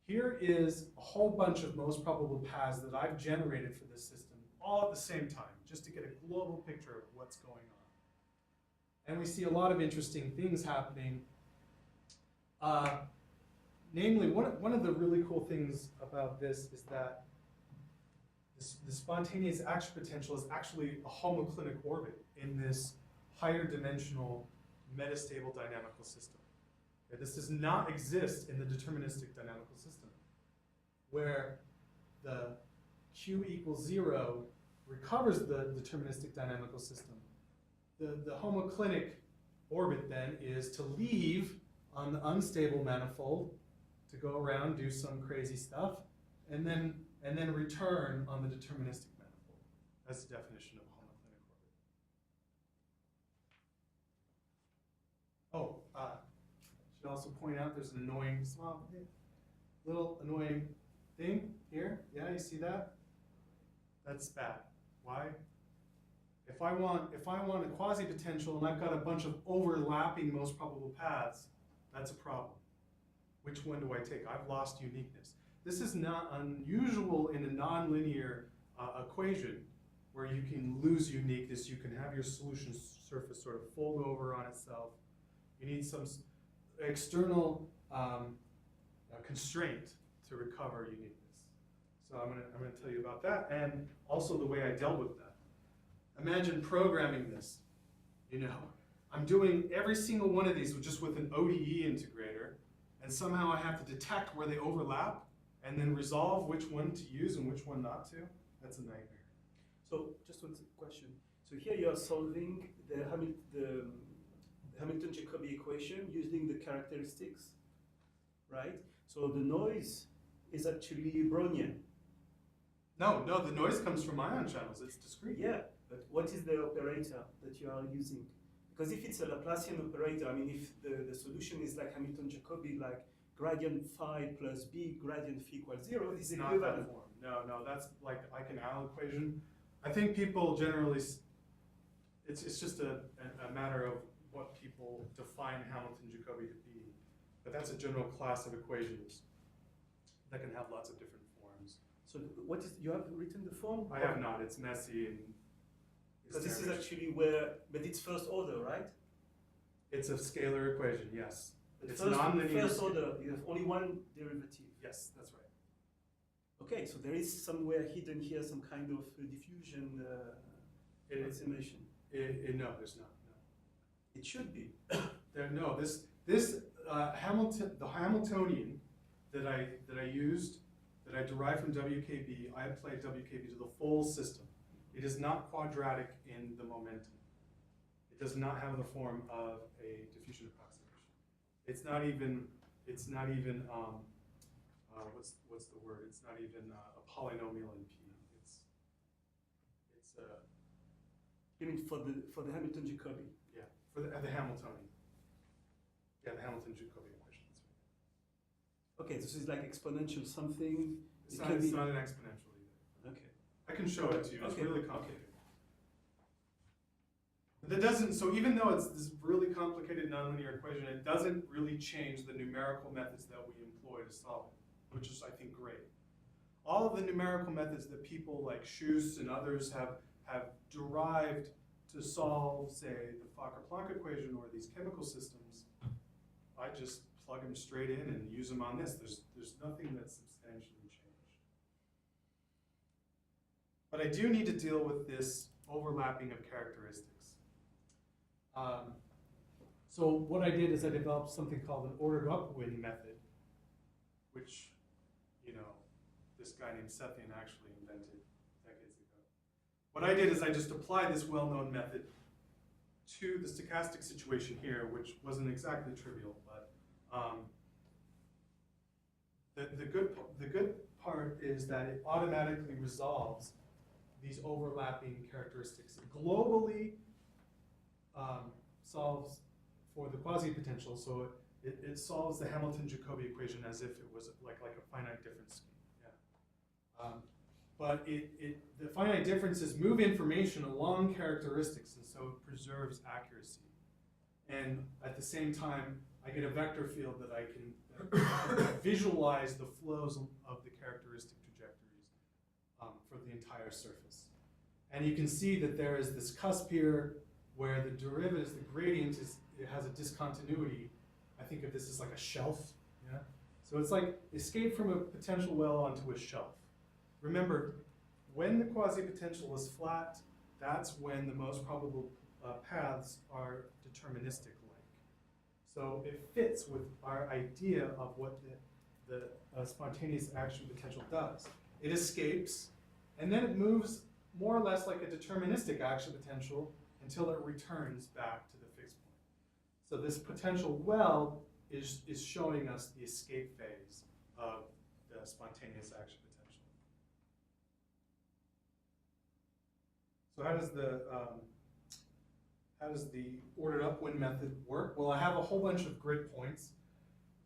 Here is a whole bunch of most probable paths that I've generated for this system, all at the same time, just to get a global picture of what's going on. And we see a lot of interesting things happening. Namely, one of the really cool things about this is that the spontaneous action potential is actually a homoclinic orbit in this higher dimensional metastable dynamical system. Okay, this does not exist in the deterministic dynamical system, where the Q equals 0 recovers the deterministic dynamical system. The homoclinic orbit then is to leave on the unstable manifold, to go around, do some crazy stuff, and then return on the deterministic manifold. That's the definition of a homoclinic orbit. Oh, should also point out there's an annoying, small, little annoying thing here. Yeah, you see that? That's bad. Why? If I want a quasi-potential and I've got a bunch of overlapping most probable paths, that's a problem. Which one do I take? I've lost uniqueness. This is not unusual in a nonlinear equation where you can lose uniqueness. You can have your solution surface sort of fold over on itself. You need some external constraint to recover uniqueness. So I'm gonna tell you about that, and also the way I dealt with that. Imagine programming this. You know, I'm doing every single one of these just with an ODE integrator, and somehow I have to detect where they overlap and then resolve which one to use and which one not to. That's a nightmare. So just one question. So here you are solving the Hamilton-Jacobi equation using the characteristics, right? So the noise is actually Brownian. No, the noise comes from ion channels. It's discrete. Yeah, but what is the operator that you are using? Because if it's a Laplacian operator, I mean, if the solution is like Hamilton-Jacobi, like gradient phi plus b, gradient phi equals 0, is It's not that equivalent. form. No, that's like the Eichen-Al equation. I think people generally, it's just a matter of what people define Hamilton-Jacobi to be. But that's a general class of equations that can have lots of different forms. So what is, you have written the form? I have not, it's messy and. Because this is hysterical. actually where, but it's first order, right? It's a scalar equation, yes. But It's first, nonlinear. first order, you have only one derivative. Yes, that's right. Okay, so there is somewhere hidden here some kind of diffusion It is, approximation. no, there's not, no. It should be. The Hamiltonian that I used, that I derived from WKB, I applied WKB to the full system. It is not quadratic in the momentum. It does not have the form of a diffusion approximation. It's not even what's the word? It's not even a polynomial in P. It's You mean for the Hamilton-Jacobi? yeah, for the Hamiltonian. Yeah, the Hamilton-Jacobi equation. That's right. Okay, this is like exponential something. It's It not, can it's be- not an exponential either. Okay. I can show it to you. It's Okay, really okay. complicated. That doesn't, so even though it's this really complicated nonlinear equation, it doesn't really change the numerical methods that we employ to solve it, which is, I think, great. All of the numerical methods that people like Schuss and others have derived to solve, say, the Fokker-Planck equation or these chemical systems, I just plug them straight in and use them on this. There's nothing that's substantially changed. But I do need to deal with this overlapping of characteristics. So what I did is I developed something called an ordered upwind method, which, you know, this guy named Sethian actually invented decades ago. What I did is I just applied this well-known method to the stochastic situation here, which wasn't exactly trivial, but the good part is that it automatically resolves these overlapping characteristics. It globally solves for the quasi-potential, so it solves the Hamilton-Jacobi equation as if it was like a finite difference scheme. Yeah. But the finite differences move information along characteristics, and so it preserves accuracy. And at the same time, I get a vector field that I can visualize the flows of the characteristic trajectories for the entire surface. And you can see that there is this cusp here where the derivatives, the gradient, it has a discontinuity. I think of this as like a shelf. Yeah? So it's like escape from a potential well onto a shelf. Remember, when the quasi-potential is flat, that's when the most probable paths are deterministic-like. So it fits with our idea of what the spontaneous action potential does. It escapes, and then it moves more or less like a deterministic action potential until it returns back to the fixed point. So this potential well is showing us the escape phase of the spontaneous action potential. So how does the ordered upwind method work? Well, I have a whole bunch of grid points,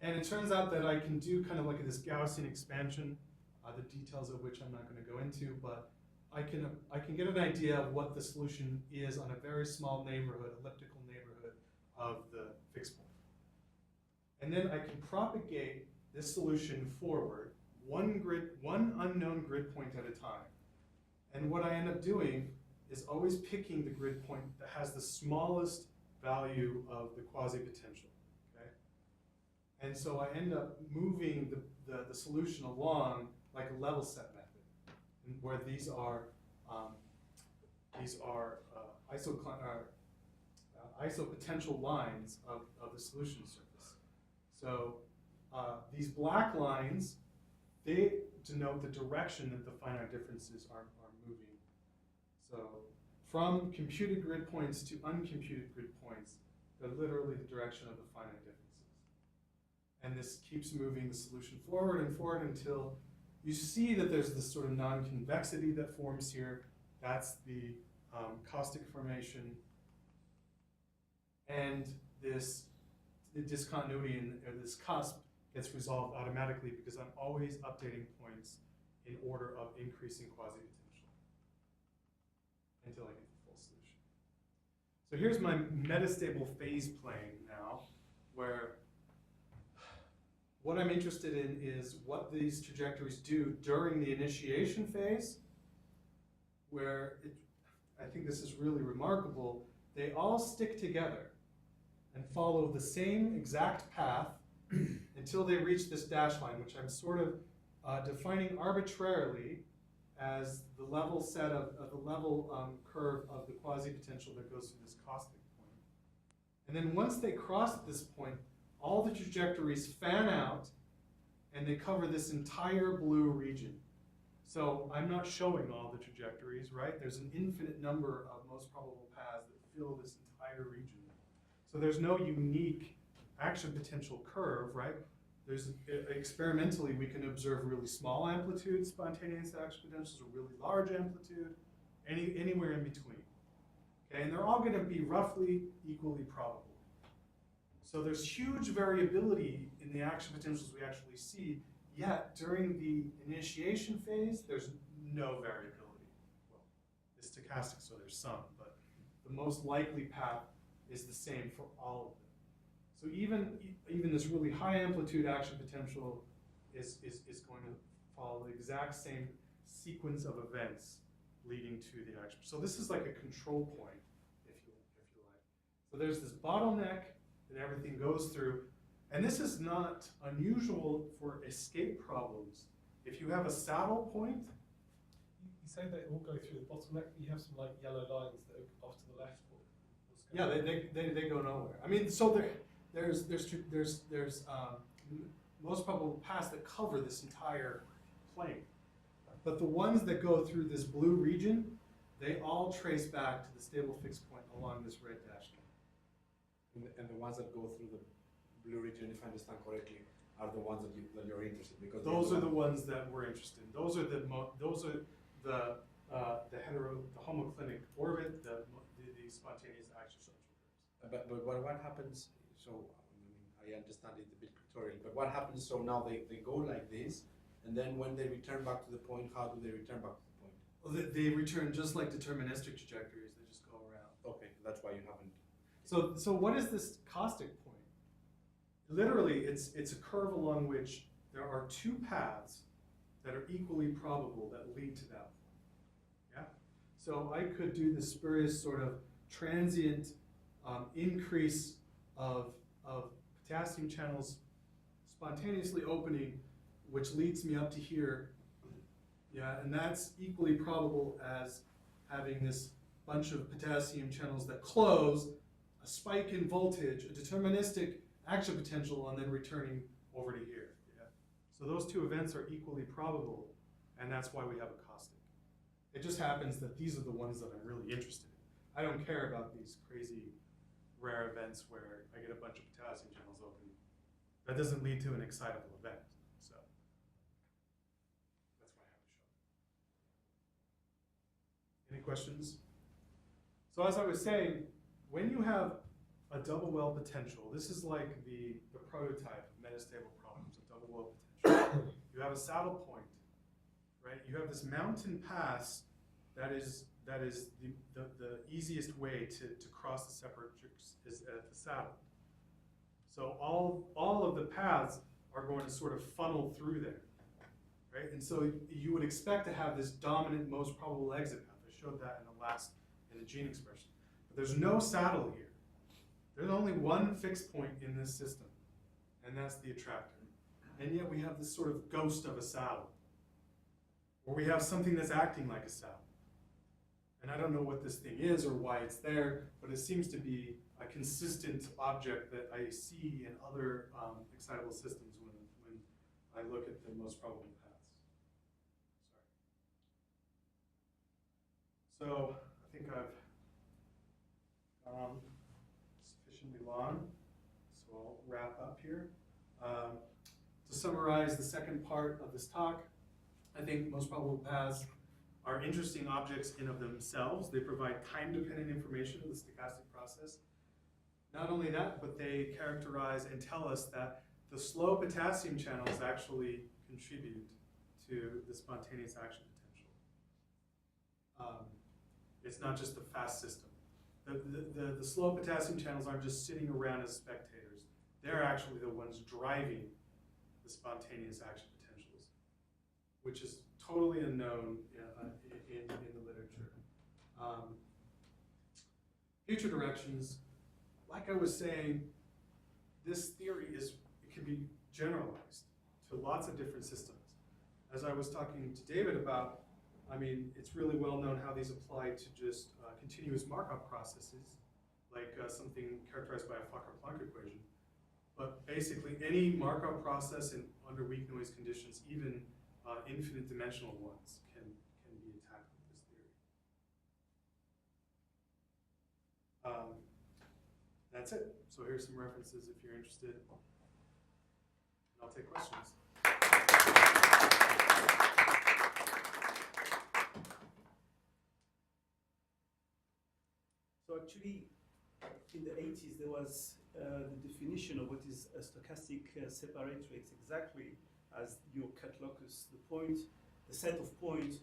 and it turns out that I can do kind of like this Gaussian expansion, the details of which I'm not going to go into, but I can get an idea of what the solution is on a very small neighborhood, elliptical neighborhood of the fixed point. And then I can propagate this solution forward, one unknown grid point at a time. And what I end up doing is always picking the grid point that has the smallest value of the quasi-potential, okay? And so I end up moving the solution along like a level set method, where these are isopotential lines of the solution surface. So these black lines, they denote the direction that the finite differences are moving. So from computed grid points to uncomputed grid points, they're literally the direction of the finite differences. And this keeps moving the solution forward and forward until you see that there's this sort of non-convexity that forms here. That's the caustic formation. And the discontinuity or this cusp gets resolved automatically because I'm always updating points in order of increasing quasi-potential until I get the full solution. So here's my metastable phase plane now, where what I'm interested in is what these trajectories do during the initiation phase, where I think this is really remarkable. They all stick together and follow the same exact path until they reach this dash line, which I'm sort of defining arbitrarily as the level set of the level curve of the quasi-potential that goes through this caustic point. And then once they cross this point, all the trajectories fan out and they cover this entire blue region. So I'm not showing all the trajectories, right? There's an infinite number of most probable paths that fill this entire region. So there's no unique action potential curve, right? There's experimentally we can observe really small amplitude spontaneous action potentials or really large amplitude, anywhere in between. Okay, and they're all going to be roughly equally probable. So there's huge variability in the action potentials we actually see, yet during the initiation phase, there's no variability. Well, it's stochastic, so there's some, but the most likely path is the same for all of them. So even this really high amplitude action potential is going to follow the exact same sequence of events leading to the action. So this is like a control point, if you like. So there's this bottleneck that everything goes through, and this is not unusual for escape problems. If you have a saddle point, You say they all go through the bottleneck, but you have some like yellow lines that are off to the left. yeah, they go nowhere. I mean, so there's most probable paths that cover this entire plane, but the ones that go through this blue region, they all trace back to the stable fixed point along this red dashed line. And the ones that go through the blue region, if I understand correctly, are the ones that you're interested in, because Those are the ones that we're interested in. Those are the homoclinic orbit, the spontaneous action structure curves. But what happens? So I understand it a bit pictorial, but what happens? So now they go like this, and then when they return back to the point, how do they return back to the point? Well, they return just like deterministic trajectories. They just go around. Okay, that's why you haven't. So what is this caustic point? Literally, it's a curve along which there are two paths that are equally probable that lead to that point. Yeah. So I could do this spurious sort of transient increase of potassium channels spontaneously opening, which leads me up to here. Yeah, and that's equally probable as having this bunch of potassium channels that close, a spike in voltage, a deterministic action potential, and then returning over to here. Yeah. So those two events are equally probable, and that's why we have a caustic. It just happens that these are the ones that I'm really interested in. I don't care about these crazy rare events where I get a bunch of potassium channels open. That doesn't lead to an excitable event. So that's why I have to show it. Any questions? So as I was saying, when you have a double well potential, this is like the prototype of metastable problems, a double well potential. You have a saddle point, right? You have this mountain pass that is the easiest way to cross the separatrix is at the saddle. So all of the paths are going to sort of funnel through there, right? And so you would expect to have this dominant most probable exit path. I showed that in the gene expression. But there's no saddle here. There's only one fixed point in this system, and that's the attractor. And yet we have this sort of ghost of a saddle, or we have something that's acting like a saddle. And I don't know what this thing is or why it's there, but it seems to be a consistent object that I see in other excitable systems when I look at the most probable paths. Sorry. So I think I've sufficiently long, so I'll wrap up here. To summarize the second part of this talk, I think most probable paths are interesting objects in of themselves. They provide time-dependent information of the stochastic process. Not only that, but they characterize and tell us that the slow potassium channels actually contribute to the spontaneous action potential. It's not just the fast system. The slow potassium channels aren't just sitting around as spectators. They're actually the ones driving the spontaneous action potentials, which is totally unknown in the literature. Future directions, like I was saying, this theory can be generalized to lots of different systems. As I was talking to David about, I mean, it's really well known how these apply to just continuous Markov processes, like something characterized by a Fokker-Planck equation. But basically, any Markov process under weak noise conditions, even infinite dimensional ones, can be attacked with this theory. That's it. So here's some references if you're interested. And I'll take questions. So actually, in the 80s, there was the definition of what is a stochastic separatrix, exactly as your cut locus, the set of points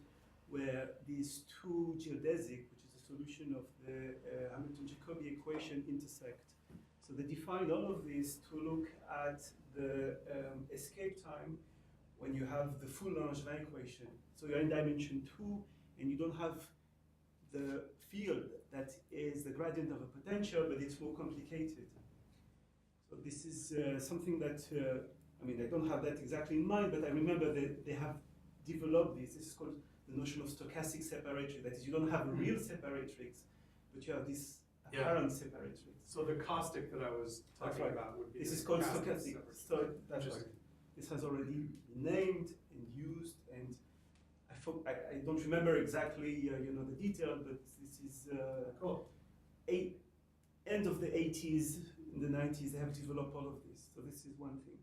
where these two geodesic, which is a solution of the Hamilton-Jacobi equation, intersect. So they defined all of this to look at the escape time when you have the full Langevin equation. So you're in dimension 2, and you don't have the field that is the gradient of a potential, but it's more complicated. So this is something that, I mean, I don't have that exactly in mind, but I remember that they have developed this. This is called the notion of stochastic separatrix. That is, you don't have a real separatrix, but you have this apparent separatrix. So the caustic that I was talking about would be. This is called stochastic. So that's right. This has already been named and used, and I don't remember exactly the detail, but this is cool. End of the 80s, in the 90s, they have developed all of this. So this is one thing.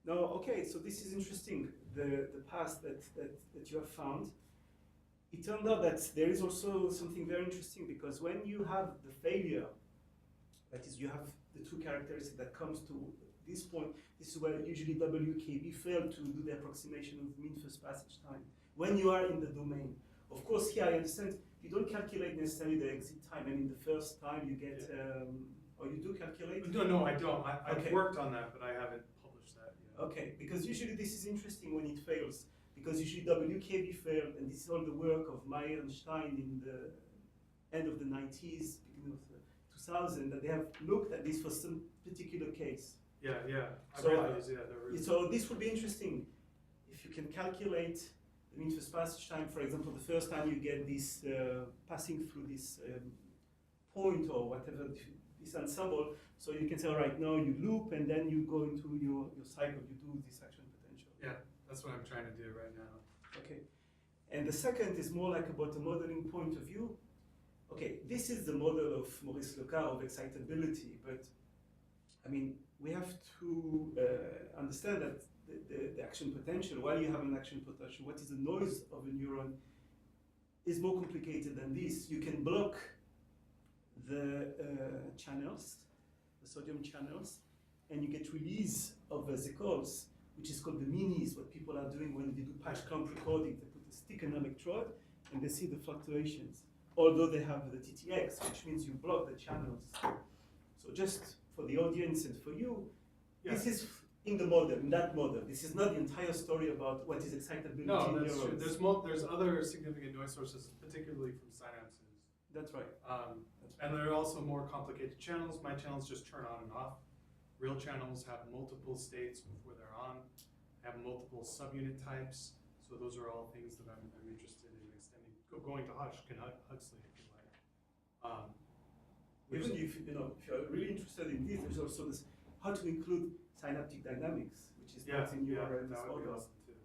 Now, okay, so this is interesting, the path that you have found. It turned out that there is also something very interesting, because when you have the failure, that is, you have the two characteristics that comes to this point, this is where usually WKB failed to do the approximation of mean first passage time. When you are in the domain. Of course, here I understand you don't calculate necessarily the exit time, and in the first time you get, or you do calculate? No, I don't. I've Okay. worked on that, but I haven't published that yet. Okay, because usually this is interesting when it fails, because usually WKB failed, and this is all the work of Meyer and Stein in the end of the 90s, beginning of the 2000, that they have looked at this for some particular case. Yeah. I So, read those, they're really So this would be interesting if you can calculate the mean first passage time. For example, the first time you get this passing through this point or whatever, this ensemble, so you can say, all right, now you loop, and then you go into your cycle, you do this action potential. Yeah, that's what I'm trying to do right now. Okay. And the second is more like about a modeling point of view. Okay, this is the model of Maurice Lecar of excitability, but I mean, we have to understand that the action potential, while you have an action potential, what is the noise of a neuron is more complicated than this. You can block the channels, the sodium channels, and you get release of vesicles, which is called the minis, what people are doing when they do patch clamp recording. They put a stick in an electrode, and they see the fluctuations, although they have the TTX, which means you block the channels. So just for the audience and for you, this is in the model, in that model. This is not the entire story about what is excitability in No, that's neurons. true. There's other significant noise sources, particularly from synapses. That's right. And there are also more complicated channels. My channels just turn on and off. Real channels have multiple states before they're on, have multiple subunit types. So those are all things that I'm interested in extending. Going to Huxley, if you like. Even if you're really interested in this, there's also this how to include synaptic dynamics, which is not in your that would be model. awesome too.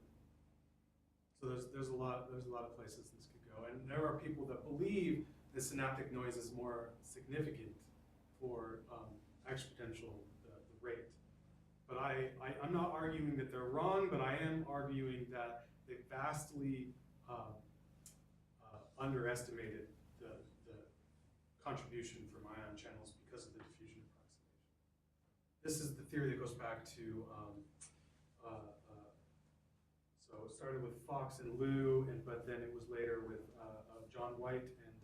So there's a lot of places this could go, and there are people that believe the synaptic noise is more significant for action potential, the rate. But I'm not arguing that they're wrong, but I am arguing that they vastly underestimated the contribution from ion channels because of the diffusion approximation. This is the theory that goes back to, so it started with Fox and Liu, but then it was later with John White and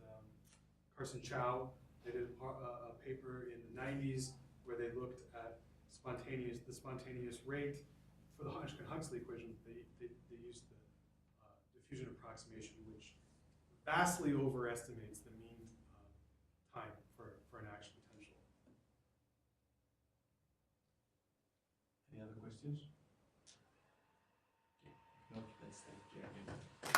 Carson Chow. They did a paper in the 90s where they looked at the spontaneous rate for the Hodgkin-Huxley equation. They used the diffusion approximation, which vastly overestimates the mean time for an action potential. Any other questions? Okay. No, let's thank Jeremy.